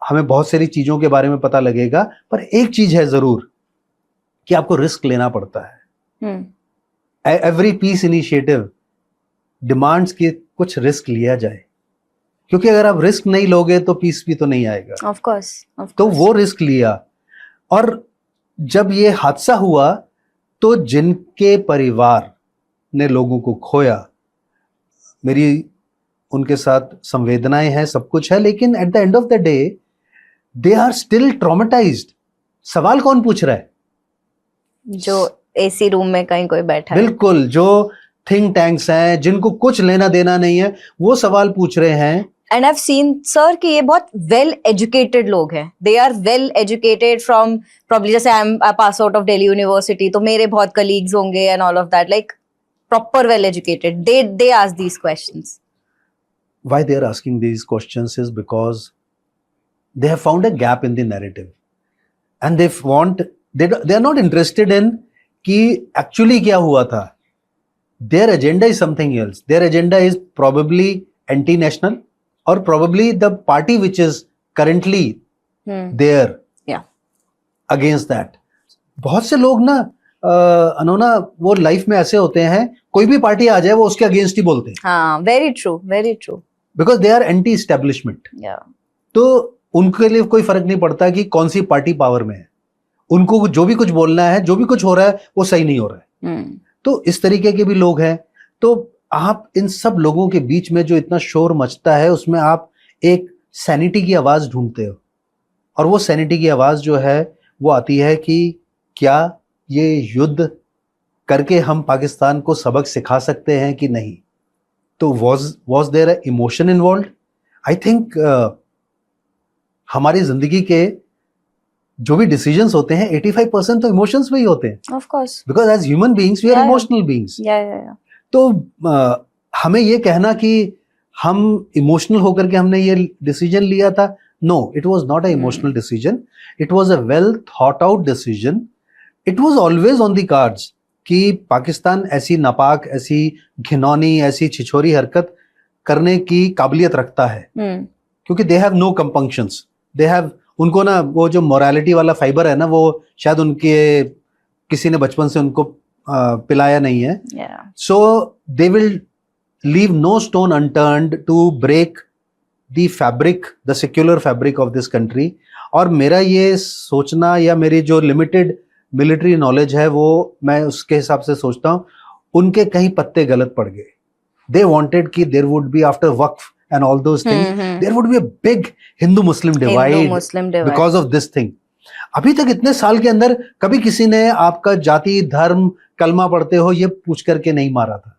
हमें बहुत सारी चीजों के बारे में पता लगेगा. पर एक चीज है जरूर कि आपको रिस्क लेना पड़ता है. एवरी पीस इनिशिएटिव डिमांड्स कि कुछ रिस्क लिया जाए, क्योंकि अगर आप रिस्क नहीं लोगे तो पीस भी तो नहीं आएगा.
Of course.
तो वो रिस्क लिया, और जब ये हादसा हुआ तो जिनके परिवार ने लोगों को खोया, मेरी उनके साथ संवेदनाएं हैं, सब कुछ है, लेकिन at the end of the day they are still traumatised. सवाल कौन पूछ रहा है?
जो एसी रूम में कहीं कोई बैठा है.
बिल्कुल, जो थिंक टैंक्स हैं, जिनको कुछ लेना देना नहीं है, वो सवाल पूछ रहे हैं.
And I have seen sir कि ये बहुत वेल एजुकेटेड लोग हैं. They are well educated from, probably जैसे I am pass out of Delhi university, तो मेरे बहुत कलीग्स होंगे and all of that, like proper well educated. They ask these questions.
Why they are asking these questions is because they have found a gap in the narrative, and they are not interested in कि actually क्या हुआ था. Their agenda is something else. Their agenda is probably anti-national, or probably the party which is currently there against that. बहुत से लोग ना अनोना, वो life में ऐसे होते हैं, कोई भी पार्टी आ जाए वो उसके अगेंस्ट ही बोलते हैं.
हाँ, very true, very true.
Because they are anti establishment. तो उनके लिए कोई फर्क नहीं पड़ता कि कौन सी पार्टी पावर में है, उनको जो भी कुछ बोलना है, जो भी कुछ हो रहा है वो सही नहीं हो रहा है. तो इस तरीके के भी लोग हैं. तो आप इन सब लोगों के बीच में जो इतना शोर मचता है उसमें आप एक सैनिटी की आवाज ढूंढते हो, और वो सैनिटी की आवाज जो है वो आती है कि क्या ये युद्ध करके हम पाकिस्तान को सबक सिखा सकते हैं कि नहीं। तो was there a emotion involve? I think हमारी जिंदगी के जो भी डिसीजंस होते हैं 85% तो इमोशंस में ही होते हैं,
of course,
because as human beings we are
Yeah.
Emotional beings.
या
तो हमें ये कहना कि हम इमोशनल होकर के हमने ये डिसीजन लिया था, no, it was not a emotional decision, it was a well thought out decision. It was always on the cards कि पाकिस्तान ऐसी नापाक, ऐसी घिनौनी, ऐसी छिछोरी हरकत करने की काबिलियत रखता है, क्योंकि they have no compunctions, they have, उनको ना वो जो मोरालिटी वाला फाइबर है ना, वो शायद उनके किसी ने बचपन से उनको पिलाया नहीं है। So they will leave no stone unturned to break the fabric, the secular fabric of this country. और मेरा ये सोचना या मेरी जो लिमिटेड मिलिट्री नॉलेज है वो मैं उसके हिसाब से सोचता हूँ उनके कहीं पत्ते गलत पड़ गए। दे वांटेड कि देयर वुड बी आफ्टर वक्फ and all those things, there would be a big Hindu-Muslim divide because of this thing. अभी तक इतने साल के अंदर कभी किसी ने आपका जाति, धर्म, कलमा पढ़ते हो ये पूछ करके नहीं मारा था।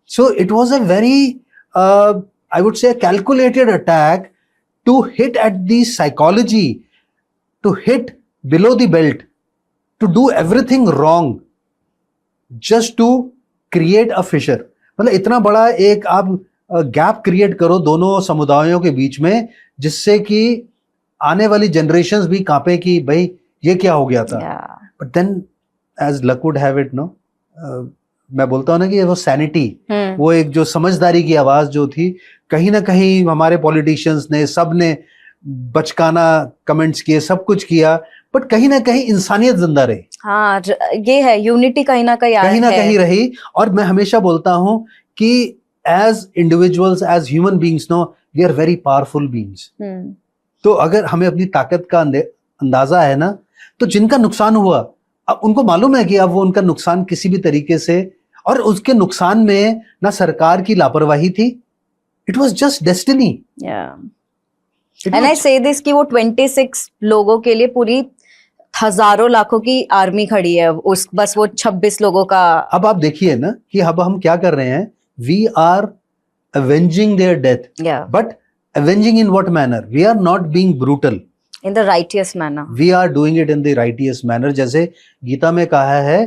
So it was a very, I would say, a calculated attack to hit at the psychology, to hit below the belt, to do everything wrong, just to create a fissure. मतलब इतना बड़ा एक आप गैप क्रिएट करो दोनों समुदायों के बीच में, जिससे कि आने वाली जनरेशंस भी कांपे कि भाई ये क्या हो गया था। But then as luck would have it, no, मैं बोलता हूँ ना कि वो सैनिटी, वो एक जो समझदारी की आवाज जो थी, कहीं ना कहीं हमारे पॉलिटिशियंस ने, सब ने बचकाना कमेंट्स किए, सब कुछ किया, बट कहीं ना कहीं इंसानियत जिंदा रही।
हाँ, ये है, यूनिटी कहीं ना कहीं
रही। और मैं हमेशा बोलता हूँ कि as individuals, as human beings, no, we are very powerful beings. तो अगर हमें अपनी ताकत का अंदाजा है ना, तो जिनका नुकसान हुआ, अब उनको मालूम है कि अब वो उनका नुकसान किसी भी तरीके से, और उसके नुकसान में ना सरकार की लापरवाही थी, it was just destiny.
And I say this कि वो 26 लोगों के लिए पूरी हजारों लाखों की आर्मी खड़ी है, उस बस वो 26 लोगों का।
अब आप देखिए ना कि अब हम क्या कर रहे हैं, we are avenging their death, but avenging in what manner? We are not being brutal,
in the righteous manner.
We are doing it in the righteous manner. जैसे गीता में कहा है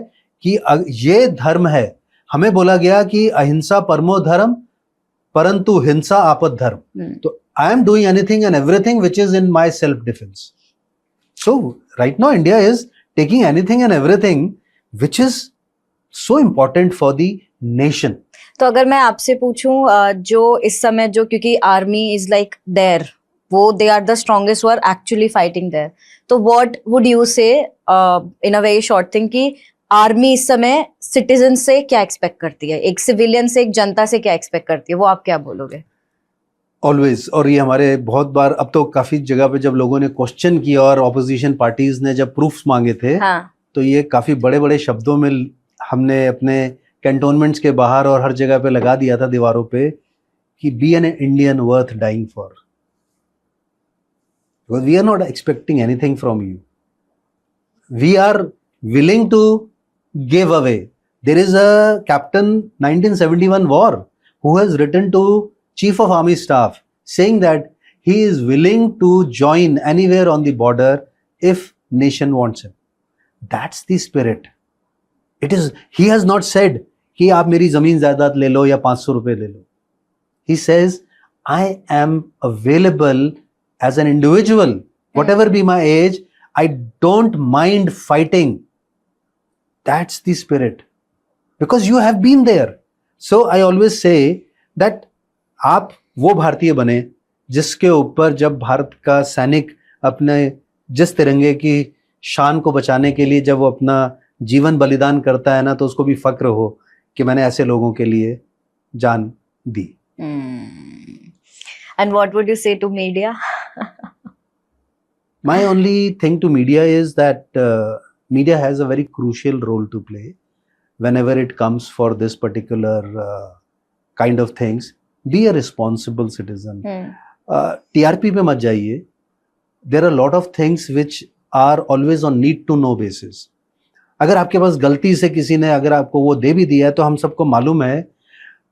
कि ये धर्म है, हमें बोला गया कि अहिंसा परमो धर्म परंतु हिंसा आपद धर्म। तो I am doing anything and everything which is in my self defense. So right now India is taking anything and everything which is so important for the nation.
तो अगर मैं आपसे पूछूं, जो इस समय जो, क्योंकि आर्मी इज लाइक देयर, वो they are the strongest, were actually fighting there, तो what would you say in a very short thing कि आर्मी इस समय सिटीजन से क्या एक्सपेक्ट करती है, एक सिविलियन से, एक जनता से क्या एक्सपेक्ट करती है, वो आप क्या बोलोगे?
ऑलवेज, और ये हमारे बहुत बार, अब तो काफी जगह पे जब लोगों ने क्वेश्चन किया और ऑपोजिशन पार्टीज ने जब प्रूफ्स मांगे थे, तो ये काफी बड़े बड़े शब्दों में हमने अपने कैंटोनमेंट्स के बाहर और हर जगह पे लगा दिया था दीवारों पे कि be an Indian worth dying for, we are not expecting anything from you, we are willing to give away. There is a captain 1971 war who has written to chief of army staff saying that he is willing to join anywhere on the border if nation wants him. That's the spirit. It is, he has not said कि आप मेरी जमीन जायदाद ले लो या 500 रुपए ले लो. He says, I am available as an individual, whatever be my age, I don't mind fighting. That's the spirit. Because you have been there. So I always say that आप वो भारतीय बने जिसके ऊपर जब भारत का सैनिक अपने जिस तिरंगे की शान को बचाने के लिए जब वो अपना जीवन बलिदान करता है ना, तो उसको भी फक्र हो कि मैंने ऐसे लोगों के लिए जान दी.
And what would you say to media?
My only thing to media is that media has a very crucial role to play whenever it comes for this particular kind of things, be a responsible citizen.
Hmm.
TRP पे मत जाइए. There are lot of things which are always on need to know basis. अगर आपके पास गलती से किसी ने अगर आपको वो दे भी दिया है तो हम सबको मालूम है,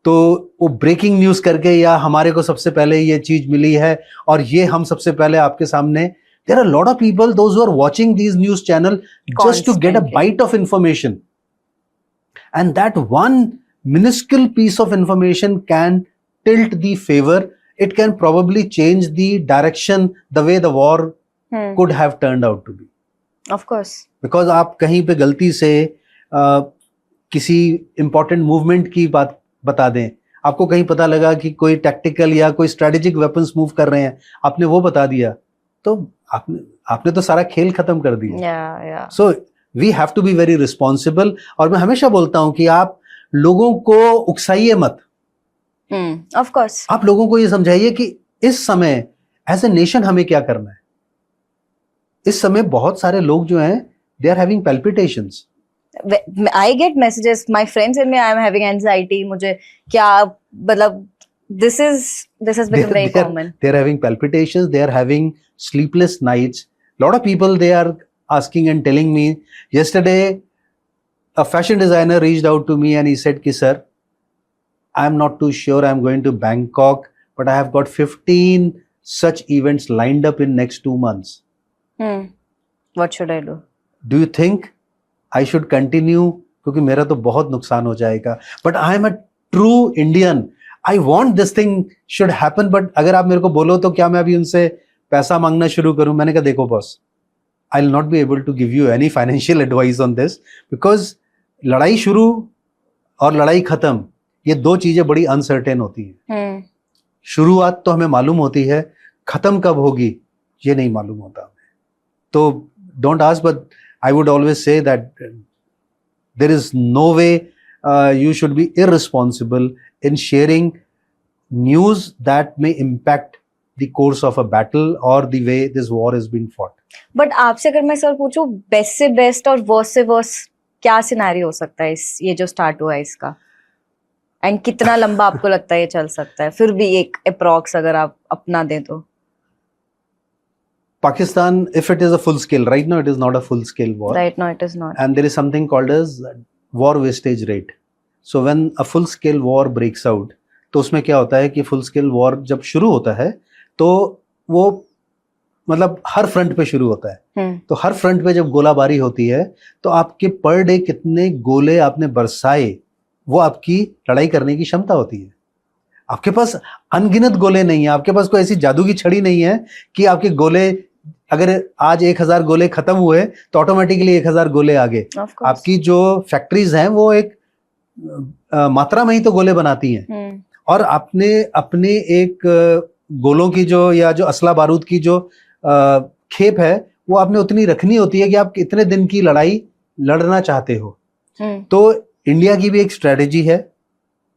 तो वो ब्रेकिंग न्यूज करके या हमारे को सबसे पहले ये चीज मिली है और ये हम सबसे पहले आपके सामने. There are lot of people those who are watching these news channel just to get a
Constantly.
bite of information, and that one minuscule piece of information can tilt the favor. It can probably change the direction the way the war
Hmm.
could have turned out to be,
Of course.
because आप कहीं पे गलती से किसी important movement की बात बता दें, आपको कहीं पता लगा कि कोई टैक्टिकल या कोई स्ट्रेटेजिक वेपन्स मूव कर रहे हैं, आपने वो बता दिया, तो आपने तो सारा खेल खत्म कर दिया.
Yeah, yeah.
So we have to be very responsible. और मैं हमेशा बोलता हूं कि आप लोगों को उकसाइए मत.
Hmm. Of course.
आप लोगों को ये समझाइए कि इस समय एज ए नेशन हमें क्या करना है. इस समय बहुत सारे लोग जो हैं, they are having palpitations.
I get messages. My friends and me, I am having anxiety. मुझे क्या मतलब this has become very common.
They are having palpitations. They are having sleepless nights. Lot of people, they are asking and telling me. Yesterday, a fashion designer reached out to me and he said, "Ki sir, I am not too sure. I am going to Bangkok, but I have got 15 such events lined up in next 2 months.
Hmm. What should I do?
Do you think I should continue? क्योंकि मेरा तो बहुत नुकसान हो जाएगा. But I am a true Indian. I want this thing should happen. But अगर आप मेरे को बोलो तो क्या मैं अभी उनसे पैसा मांगना शुरू करूं? मैंने कहा देखो boss, I'll not be able to give you any financial advice on this, because लड़ाई शुरू और लड़ाई खत्म, ये दो चीजें बड़ी अनसर्टेन होती हैं.
Hmm.
शुरुआत तो हमें मालूम होती है, खत्म कब होगी ये नहीं मालूम होता हमें. तो don't ask, but I would always say that there is no way you should be irresponsible in sharing news that may impact the course of a battle or the way this war is being fought.
But आपसे अगर मैं sir पूछूं, best से best और worst से worst क्या scenario हो सकता है इस ये जो स्टार्ट हुआ है इसका, एंड कितना लंबा आपको लगता है ये चल सकता है, फिर भी एक अप्रॉक्स अगर आप अपना दें तो?
Pakistan, if it is a full scale, right now it is not a full scale war.
Right now it is not.
And there is something called as war wastage rate. So when a full scale war breaks out, तो उसमें क्या होता है कि full scale war जब शुरू होता है तो वो मतलब हर फ्रंट पे शुरू होता है. तो हर फ्रंट पे जब गोलाबारी होती है तो आपके पर डे कितने गोले आपने बरसाए, वो आपकी लड़ाई करने की क्षमता होती है. आपके पास अनगिनत गोले नहीं है, आपके पास कोई ऐसी जादू की छड़ी नहीं है कि आपके गोले, अगर आज 1000 गोले खत्म हुए तो ऑटोमेटिकली 1000 गोले आ गए. आपकी जो फैक्ट्रीज हैं वो एक मात्रा में ही तो गोले बनाती हैं. और आपने अपने एक गोलों की जो या जो असला बारूद की जो खेप है वो आपने उतनी रखनी होती है कि आप कितने दिन की लड़ाई लड़ना चाहते हो. तो इंडिया की भी एक स्ट्रेटेजी है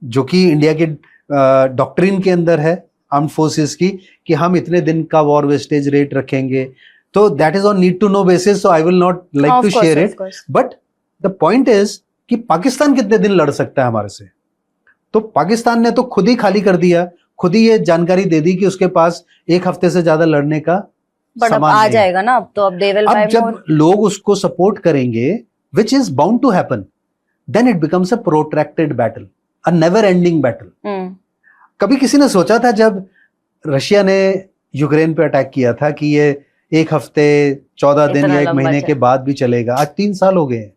जो कि इंडिया के डॉक्ट्रिन के अंदर है, आर्म्ड फोर्सेस की, कि हम इतने दिन का वॉर वेस्टेज रेट रखेंगे. तो that is on need to know basis, so I will not like to share it. But the point is कि पाकिस्तान कितने दिन लड़ सकता है हमारे से. तो पाकिस्तान ने तो खुद ही खाली कर दिया, खुद ही ये जानकारी दे दी कि उसके पास एक हफ्ते से ज्यादा लड़ने का सामान
आ जाएगा ना. अब तो अब they will buy more.
जब लोग उसको सपोर्ट करेंगे, which is bound to happen, then it becomes a protracted battle, a never ending battle. कभी किसी ने सोचा था जब रशिया ने यूक्रेन पे अटैक किया था कि ये एक हफ्ते 14 दिन या एक महीने के बाद भी चलेगा? आज 3 साल हो गए हैं.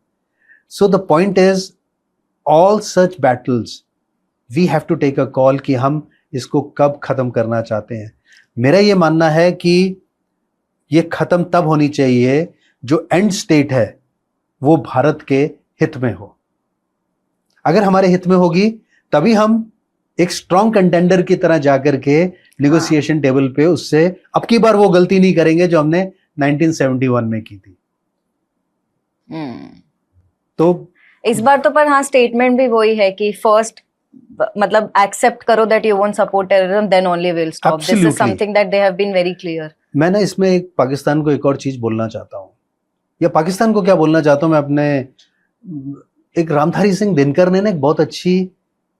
So the point is all such battles we have to take a call कि हम इसको कब खत्म करना चाहते हैं. मेरा ये मानना है कि ये खत्म तब होनी चाहिए जो एंड स्टेट है वो भारत के हित में हो. अगर हमारे हित में होगी तभी हम एक स्ट्रॉन्ग कंटेंडर की तरह जाकर के नेगोशिएशन टेबल पे उससे अब की बार वो गलती नहीं करेंगे जो हमने 1971 में की थी. तो
इस बार तो पर हाँ स्टेटमेंट भी वही है कि फर्स्ट मतलब एक्सेप्ट करो that you won't support terrorism, then only will stop. This is something that they have been very clear. मैं
ना इसमें एक पाकिस्तान को एक और चीज बोलना चाहता हूँ, या पाकिस्तान को क्या बोलना चाहता हूँ मैं अपने, एक रामधारी सिंह दिनकर ने एक बहुत अच्छी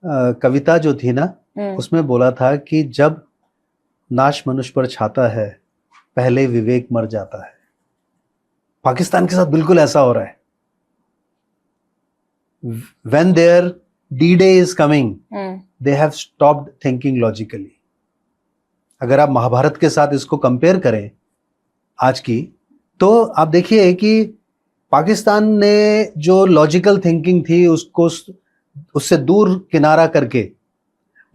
कविता जो थी ना, उसमें बोला था कि जब नाश मनुष्य पर छाता है, पहले विवेक मर जाता है। पाकिस्तान के साथ बिल्कुल ऐसा हो रहा है। When their D-Day is coming, they have stopped thinking logically. अगर आप महाभारत के साथ इसको कंपेयर करें आज की, तो आप देखिए कि पाकिस्तान ने जो लॉजिकल थिंकिंग थी उसको उससे दूर किनारा करके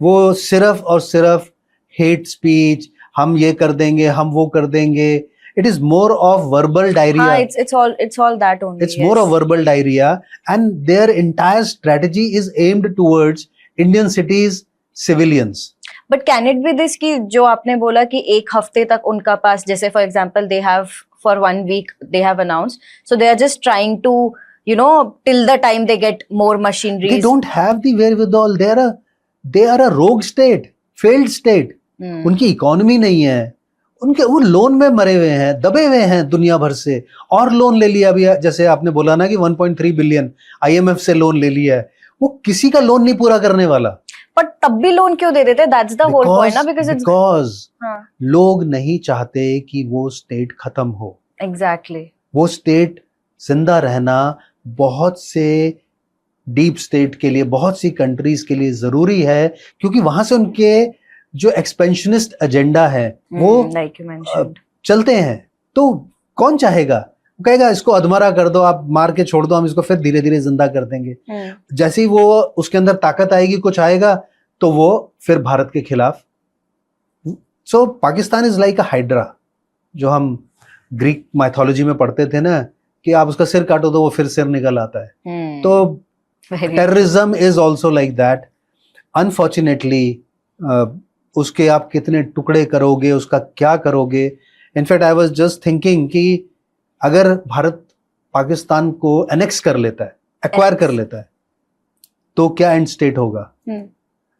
वो सिर्फ और सिर्फ हेट स्पीच, हम ये कर देंगे, हम वो कर देंगे, it is more of verbal diarrhea.
It's all that only.
It's more of verbal diarrhea, and their entire strategy is aimed towards Indian cities, civilians.
But can it be this कि जो आपने बोला कि एक हफ्ते तक उनका पास, जैसे for example they have for 1 week they have announced, so they are just trying to, you know, till the time they get more machineries.
They don't have the wherewithal. They are a rogue state, failed state. उनकी economy नहीं है, उनके वो loan में मरे हुए हैं, दबे हुए हैं दुनिया भर से, और लोन ले लिया अभी, जैसे आपने बोला ना कि 1.3 बिलियन IMF से लोन ले लिया है। वो किसी का लोन नहीं पूरा करने वाला।
पर तब भी लोन क्यों दे देते? That's the whole point ना,
because लोग नहीं चाहते कि वो स्टेट खत्म हो।
Exactly.
वो स्टेट जिंदा रहना बहुत से डीप स्टेट के लिए, बहुत सी कंट्रीज के लिए जरूरी है, क्योंकि वहां से उनके जो एक्सपेंशनिस्ट एजेंडा है वो
like you mentioned
चलते हैं। तो कौन चाहेगा? वो कहेगा इसको अधमरा कर दो, आप मार के छोड़ दो, हम इसको फिर धीरे धीरे जिंदा कर देंगे। जैसे ही वो उसके अंदर ताकत आएगी, कुछ आएगा, तो वो फिर भारत के खिलाफ। So Pakistan is like a hydra, जो हम ग्रीक माइथोलॉजी में पढ़ते थे ना, कि आप उसका सिर काटो तो वो फिर सिर निकल आता है। तो terrorism is also like that. Unfortunately उसके आप कितने टुकड़े करोगे, उसका क्या करोगे। In fact I was just thinking कि अगर भारत पाकिस्तान को एनेक्स कर लेता है, एक्वायर कर लेता है, तो क्या एंड स्टेट होगा।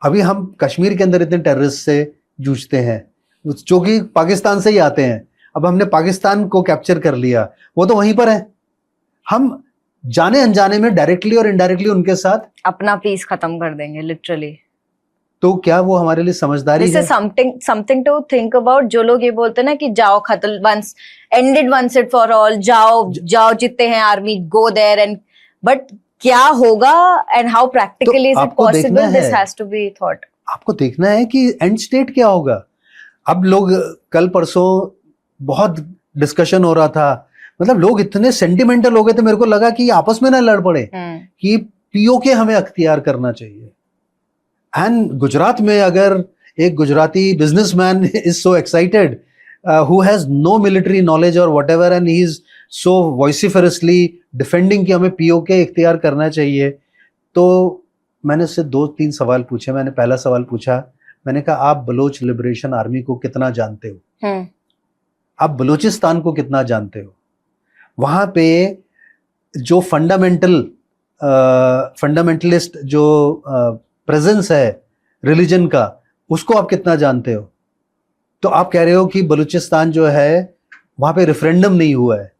अभी हम कश्मीर के अंदर इतने टेररिस्ट से जूझते हैं जो कि पाकिस्तान से ही आते हैं। अब हमने पाकिस्तान को कैप्चर कर लिया, वो तो वहीं पर है। हम जाने अनजाने में डायरेक्टली और इनडायरेक्टली उनके साथ
अपना पीस खत्म कर देंगे, लिटरली।
तो क्या वो हमारे लिए समझदारी है?
Something to think about. जो लोग ये बोलते हैं ना कि जाओ खत्म, once ended once it for all, जाओ जितने हैं army, go there and, but क्या होगा and how practically is it possible, this has to be thought.
आपको देखना है कि एंड स्टेट क्या होगा। अब लोग कल परसों बहुत डिस्कशन हो रहा था, मतलब लोग इतने सेंटिमेंटल हो गए थे, मेरे को लगा कि आपस में ना लड़ पड़े कि POK हमें अख्तियार करना चाहिए। एंड गुजरात में अगर एक Gujarati businessman is so excited, who has no military knowledge और whatever, and he is so vociferously defending कि हमें POK इख्तियार करना चाहिए, तो मैंने उससे 2-3 सवाल पूछे। मैंने पहला सवाल पूछा, मैंने कहा आप बलोच लिबरेशन आर्मी को कितना जानते हो? आप बलूचिस्तान को कितना जानते हो? वहां पे जो फंडामेंटलिस्ट जो प्रेजेंस है रिलीजन का, उसको आप कितना जानते हो? तो आप कह रहे हो कि बलूचिस्तान जो है वहां पे रेफरेंडम नहीं हुआ है।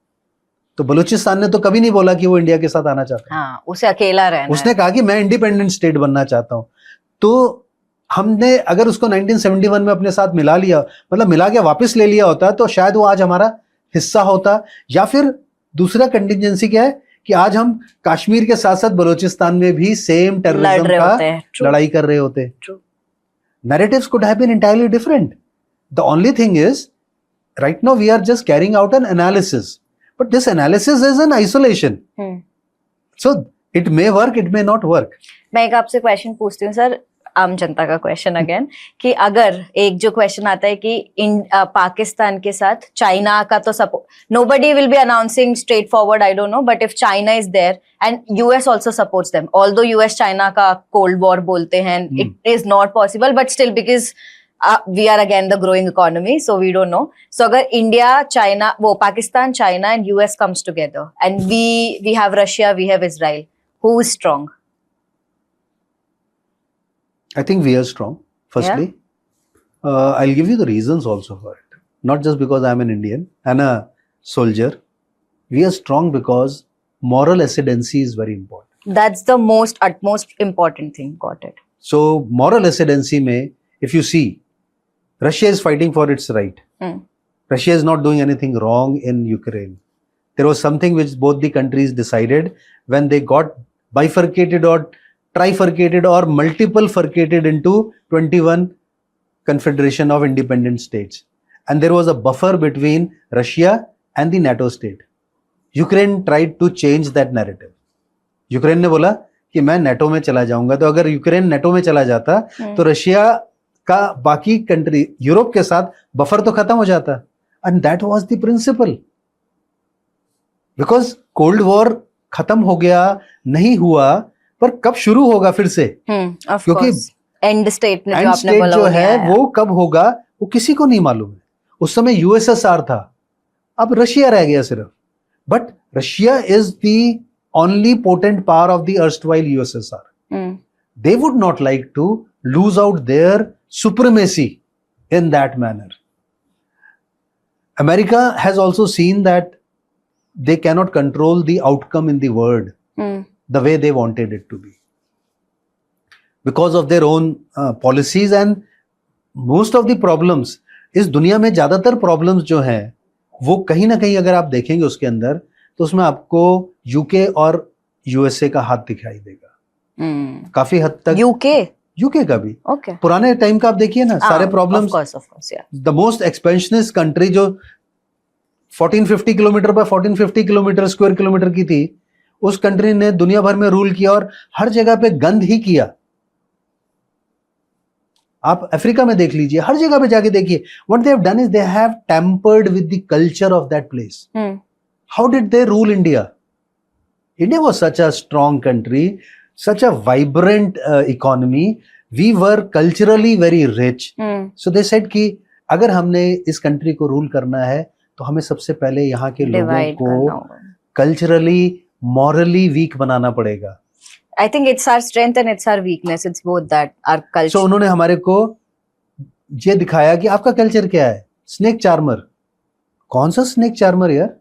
तो बलूचिस्तान ने तो कभी नहीं बोला कि वो इंडिया के साथ आना चाहता है।
हाँ, उसे अकेला रहना
उसने कहा कि मैं इंडिपेंडेंट स्टेट बनना चाहता हूं। तो हमने अगर उसको 1971 में अपने साथ मिला लिया, मतलब मिला के वापस ले लिया होता, तो शायद वो आज हमारा हिस्सा होता। या फिर दूसरा कंटिजेंसी क्या है कि आज हम कश्मीर के साथ साथ बलूचिस्तान में भी सेम टेररिज्म का लड़ाई कर रहे होते। Narratives could have been entirely different. The only thing is right now we are just carrying out an analysis, but this analysis is an isolation, so it may work, it may not work.
मैं एक आपसे question पूछती हूँ sir, आम जनता का question again, कि अगर एक जो क्वेश्चन आता है कि पाकिस्तान के साथ चाइना का तो support, nobody will be announcing straight forward, I don't know, but if China is there and US also supports them, although US China का कोल्ड वॉर बोलते हैं, it is not possible, but still because we are again the growing economy, so we don't know. So agar India, China, Pakistan, China and US comes together, and we have Russia, we have Israel, who is strong?
I think we are strong, firstly. I'll give you the reasons also for it. Not just because I'm an Indian and a soldier. We are strong because moral ascendancy is very important.
That's the utmost important thing. Got it.
So moral ascendancy में, if you see, Russia is fighting for its right. Russia is not doing anything wrong in Ukraine. There was something which both the countries decided when they got bifurcated or trifurcated or multiple furcated into 21 confederation of independent states. And there was a buffer between Russia and the NATO state. Ukraine tried to change that narrative. Ukraine ने बोला कि मैं NATO में चला जाऊंगा, तो अगर Ukraine NATO में चला जाता तो रशिया का बाकी कंट्री यूरोप के साथ बफर तो खत्म हो जाता. And that was the principle, because cold war खत्म हो गया नहीं हुआ, पर कब शुरू होगा फिर से, क्योंकि
एंड स्टेट
जो आपने बोला जो है वो कब होगा वो किसी को नहीं मालूम है. उस समय यूएसएसआर था, अब रशिया रह गया सिर्फ. But Russia is the only potent power of the erstwhile USSR. They would not like to lose out their supremacy in that manner. America has also seen that they cannot control the outcome in the world the way they wanted it to be, because of their own policies. And most of the problems, इस दुनिया में ज्यादातर problems जो हैं वो कहीं ना कहीं अगर आप देखेंगे उसके अंदर, तो उसमें आपको यूके और यूएसए का हाथ दिखाई देगा. काफी हद तक यूके का भी. पुराने टाइम का आप देखिए ना, सारे problems. The most expansionist country जो 1450 kilometre bye 1450 kilometre square kilometre की थी, उस कंट्री ने दुनिया भर में रूल किया और हर जगह पे गंद ही किया. आप अफ्रीका में देख लीजिए, हर जगह पे जाके देखिए. What they have done is they have tempered with the culture of that place. How did they rule India? India was such a strong country, such a vibrant economy. We were culturally very rich. So they said कि अगर हमने इस country को rule करना है तो हमें सबसे पहले यहाँ के लोगों को कल्चरली मॉरली वीक बनाना पड़ेगा.
I think it's our strength and it's our weakness. It's both that, our culture.
So उन्होंने हमारे को ये दिखाया कि आपका कल्चर क्या है. Snake charmer. कौन सा स्नेक चार्मर यार?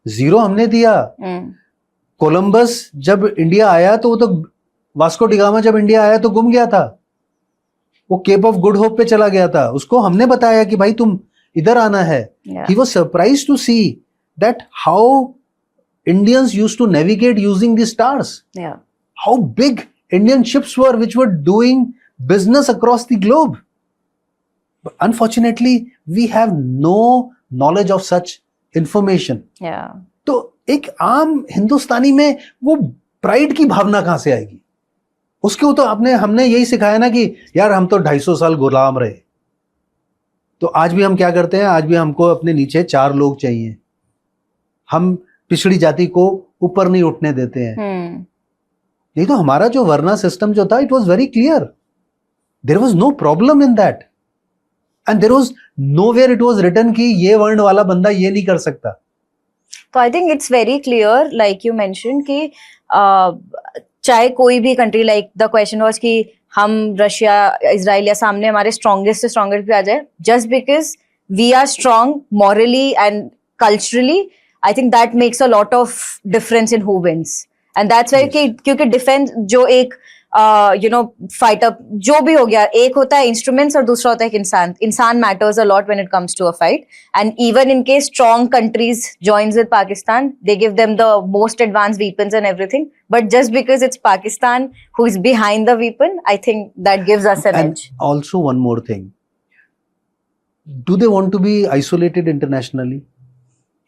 जीरो हमने दिया. कोलंबस जब इंडिया आया तो वो तो, वास्को डिगामा जब इंडिया आया तो गुम गया था, वो केप ऑफ गुड होप पे चला गया था. उसको हमने बताया कि भाई तुम इधर आना है. He was surprised to see that how Indians used to navigate using the stars. How big Indian ships were which were doing business across the globe. Unfortunately we have no knowledge of such information. तो एक आम हिंदुस्तानी में वो pride की भावना कहां से आएगी? उसके तो हमने यही सिखाया ना कि यार हम तो 250 साल गुलाम रहे. तो आज भी हम क्या करते हैं? आज भी हमको अपने नीचे 4 लोग चाहिए. हम पिछड़ी जाति को ऊपर नहीं उठने देते हैं. नहीं तो हमारा जो वर्ना सिस्टम जो था, it was very clear. There was no problem in that. And there was nowhere it was written कि ये वर्ण वाला बंदा ये नहीं कर सकता.
तो I think it's very clear, like you mentioned कि चाहे कोई भी country, like the question was कि हम रशिया, इजराइल या सामने हमारे स्ट्रॉन्गेस्ट से स्ट्रॉन्गेस्ट पे आ जाए, just because we are strong morally and culturally, I think that makes a lot of difference in who wins. And that's why क्योंकि defence जो एक फाइटर जो भी हो गया, एक होता है इंस्ट्रूमेंट्स और दूसरा होता है इंसान. इंसान matters a lot when it comes to a fight. And even in case strong countries joins with Pakistan, they give them the most advanced weapons and everything, but just because it's Pakistan who is behind the weapon, I think that gives us an edge.
Also one more thing, do they want to be isolated internationally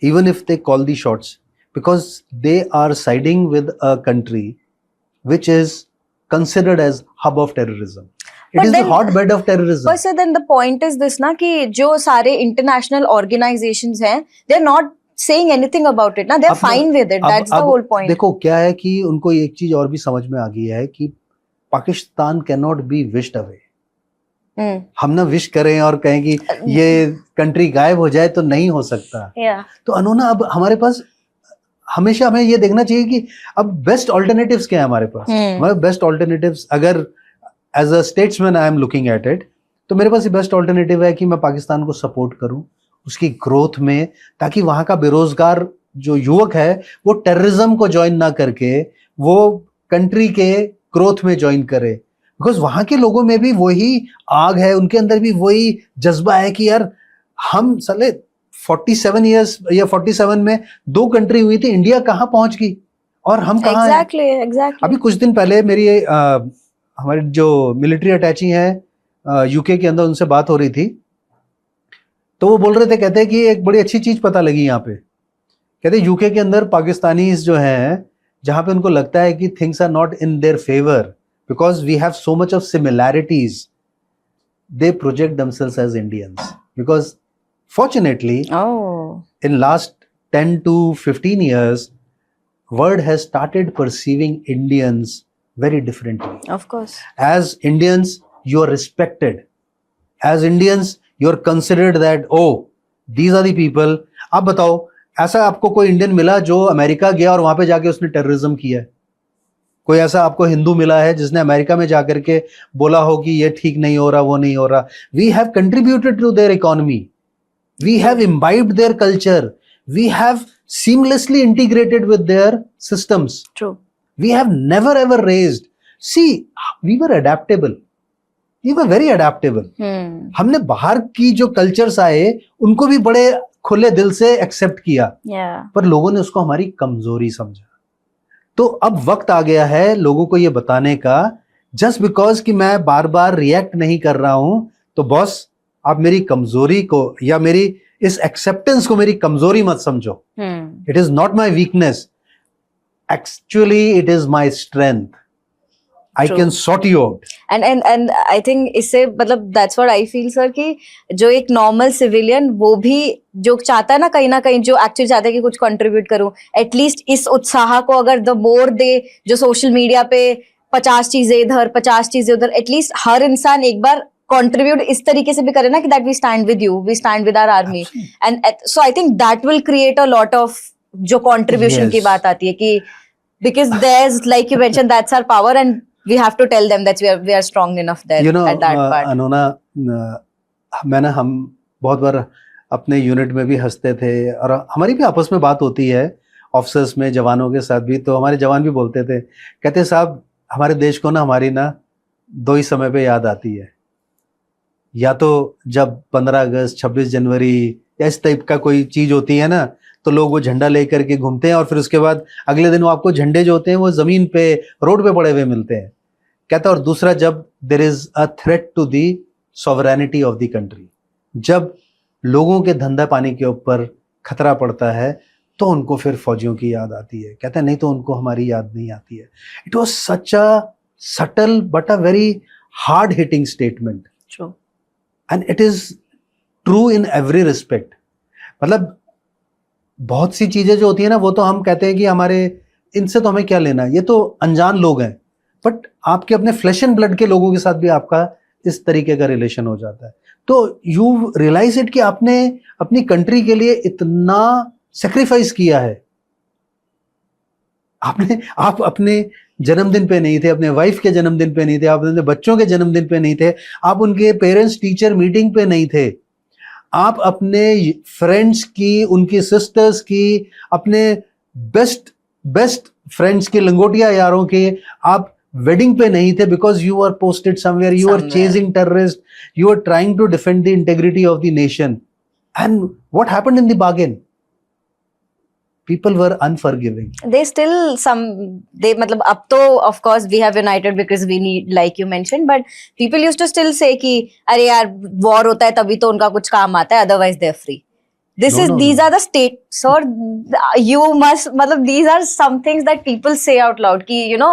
even if they call the shots, because they are siding with a country which is considered as hub of terrorism. It is the hotbed of terrorism.
But sir, then the point is this ना कि जो सारे international organizations हैं, they're not saying anything about it ना, they're fine with it. That's the whole point.
देखो क्या है कि उनको एक चीज और भी समझ में आ गई है कि Pakistan cannot be wished away. हम ना विश करें और कहें कि ये कंट्री गायब हो जाए तो नहीं हो सकता. तो अनोना अब हमारे पास हमेशा हमें ये देखना चाहिए कि अब बेस्ट ऑल्टरनेटिव्स क्या है हमारे पास. हमारे बेस्ट ऑल्टरनेटिव्स, अगर as a statesman I am looking at it, तो मेरे पास ये बेस्ट ऑल्टरनेटिव है कि मैं पाकिस्तान को सपोर्ट करूं उसकी ग्रोथ में, ताकि वहां का बेरोजगार जो युवक है वो टेररिज्म को ज्वाइन ना करके वो कंट्री के ग्रोथ में ज्वाइन करे. बिकॉज वहां के लोगों में भी वही आग है, उनके अंदर भी वही जज्बा है कि यार हम साले 47 इयर्स या 47 में 2 कंट्री हुई थी, इंडिया कहाँ पहुंच गई और हम कहाँ हैं?
एग्जैक्टली
अभी कुछ दिन पहले मेरी हमारे जो मिलिट्री अटैची हैं यूके के अंदर, उनसे बात हो रही थी, तो वो बोल रहे थे, कहते हैं कि एक बड़ी अच्छी चीज पता लगी यहाँ पे। कहते यूके के अंदर पाकिस्तानीज जो हैं, जहां पे उनको लगता है कि things are not in their favour because we have so much of similarities, they project themselves as Indians because fortunately in last 10 to 15 years world has started perceiving Indians very differently.
Of course
As Indians you are respected, as Indians you are considered that oh these are the people. आप बताओ, ऐसा आपको कोई Indian मिला जो America गया और वहां पे जाके उसने टेररिज्म किया है? कोई ऐसा आपको हिंदू मिला है जिसने अमेरिका में जाकर के बोला हो कि ये ठीक नहीं हो रहा, वो नहीं हो रहा? We have contributed to their economy, we have imbibed their culture, we have seamlessly integrated with their systems.
True
We have never ever raised. See, we were adaptable. We were very adaptable. हमने बाहर की जो cultures आए उनको भी बड़े खुले दिल से एक्सेप्ट किया,
या
पर लोगों ने उसको हमारी कमजोरी समझा। तो अब वक्त आ गया है लोगों को ये बताने का, जस्ट बिकॉज कि मैं बार बार रिएक्ट नहीं कर रहा हूं तो बॉस आप मेरी कमजोरी को या मेरी इस एक्सेप्टेंस को मेरी कमजोरी मत समझो। It is not my weakness, actually it is my strength. I
True.
Can sort you out.
And I think इससे मतलब that's what I feel sir कि जो एक नॉर्मल सिविलियन वो भी जो चाहता है ना कहीं जो एक्चुअली चाहता है कि कुछ कंट्रीब्यूट करूं, एटलीस्ट इस उत्साह को अगर द मोर दे, जो सोशल मीडिया पे 50 चीजें इधर 50 चीजें उधर, एटलीस्ट हर इंसान एक बार कंट्रीब्यूट इस तरीके से भी करे ना कि that we stand with you, we stand with our army, and so I think that will create a lot of जो कंट्रीब्यूशन
Yes.
की बात आती है कि because there's like you mentioned that's our power and we have to tell them that we are strong enough there
You know,
at that part.
अनोना, मैंने हम बहुत बार अपने यूनिट में भी हंसते थे और हमारी भी आपस में बात होती है ऑफिसर्स में, जवानों के साथ भी, तो हमारे जवान भी बोलते थे, कहते साहब हमारे देश को ना हमारी ना 2 ही समय पे याद आती है, या तो जब 15 अगस्त 26 जनवरी या इस टाइप का कोई चीज होती है ना, तो लोग वो झंडा लेकर के घूमते हैं और फिर उसके बाद अगले दिन वो आपको झंडे जो होते हैं वो जमीन पे रोड पे पड़े हुए मिलते हैं, कहता। और दूसरा, जब there is a threat to the sovereignty of the country, जब लोगों के धंधा पानी के ऊपर खतरा पड़ता है तो उनको फिर फौजियों की याद आती है, कहता है नहीं तो उनको हमारी याद नहीं आती है। It was such a subtle but a very hard hitting statement
True.
And it is true in every respect. मतलब बहुत सी चीजें जो होती है ना, वो तो हम कहते हैं कि हमारे, इनसे तो हमें क्या लेना, ये तो अनजान लोग हैं, बट आपके अपने फ्लैश एंड ब्लड के लोगों के साथ भी आपका इस तरीके का रिलेशन हो जाता है, तो यू रियलाइज इट कि आपने अपनी कंट्री के लिए इतना सेक्रीफाइस किया है। आप अपने जन्मदिन पे नहीं थे, अपने वाइफ के जन्मदिन पे नहीं थे, आप अपने बच्चों के जन्मदिन पे नहीं थे, आप उनके पेरेंट्स टीचर मीटिंग पे नहीं थे, आप अपने फ्रेंड्स की, उनकी सिस्टर्स की, अपने बेस्ट फ्रेंड्स की, लंगोटिया यारों के आप वेडिंग पे नहीं थे, because you are posted somewhere, you are chasing terrorist, you are trying to defend the integrity of the nation, and what happened in the bargain? People were unforgiving.
They still मतलब अब तो of course we have united because we need, like you mentioned, but people used to still say कि अरे यार war होता है तभी तो उनका कुछ काम आता है, otherwise they're free. These are the state, sir, you must, मतलब these are some things that people say out loud कि you know,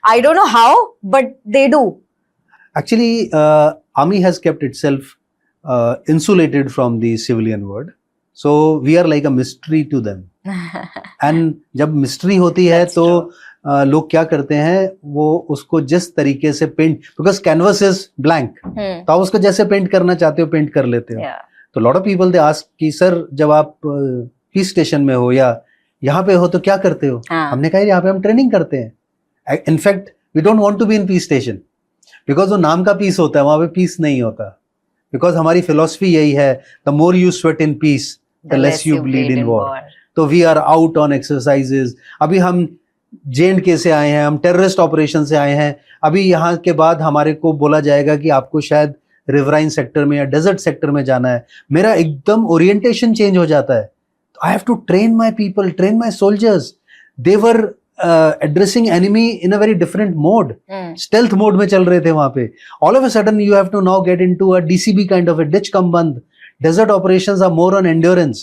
I don't know how but they do. Actually,
Army has kept itself insulated from the civilian world, so we are like a mystery to them. And जब mystery होती है तो लोग क्या करते हैं, वो उसको जिस तरीके से paint, because canvas is blank, तो आप उसको जैसे पेंट करना चाहते हो पेंट कर लेते हो। तो lot of people they ask कि सर जब आप पीस स्टेशन में हो या यहाँ पे हो तो क्या करते हो? हमने कहा यहाँ पे हम ट्रेनिंग करते हैं। In fact we don't want to be in peace station because वो नाम का पीस होता है, वहां पे पीस नहीं होता, बिकॉज हमारी फिलॉसफी यही है, the more you sweat in peace the less you bleed in war. तो we are out on exercises. अभी हम J&K से आए हैं, हम टेररिस्ट ऑपरेशन से आए हैं, अभी यहाँ के बाद हमारे को बोला जाएगा कि आपको शायद रिवराइन सेक्टर में या डेजर्ट सेक्टर में जाना है, मेरा एकदम ओरिएंटेशन चेंज हो जाता है. I have to train my people, train my soldiers. They were addressing enemy in a very different mode, stealth mode में चल रहे थे वहां पे. All of a sudden you have to now get into a DCB kind of a ditch cum bund. Desert operations are more on endurance.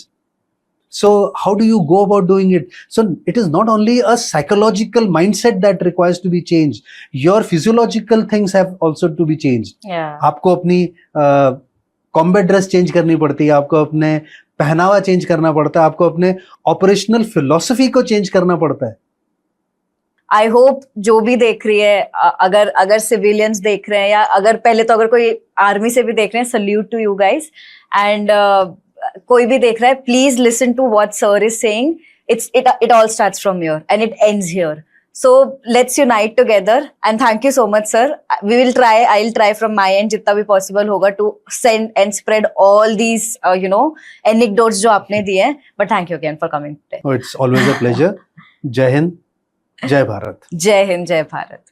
So how do you go about doing it? So it is not only a psychological mindset that requires to be changed. Your physiological things have also to be changed.
Yeah.
आपको अपनी combat dress change करनी पड़ती है, आपको अपने पहनावा change करना पड़ता है, आपको अपने ऑपरेशनल फिलॉसफी को चेंज करना पड़ता है.
आई होप जो भी देख रही है, अगर सिविलियंस देख रहे हैं या अगर पहले तो अगर कोई आर्मी से भी देख रहे हैं, salute to you guys. And कोई भी देख रहा है, please listen to what sir is saying. It all starts from here and it ends here. So let's unite together and thank you so much, sir. I'll try from my end जितना भी possible होगा to send and spread all these anecdotes जो आपने दिए हैं. But thank you again for coming today.
Oh, it's always a pleasure. जय हिंद, जय भारत.
जय हिंद, जय भारत.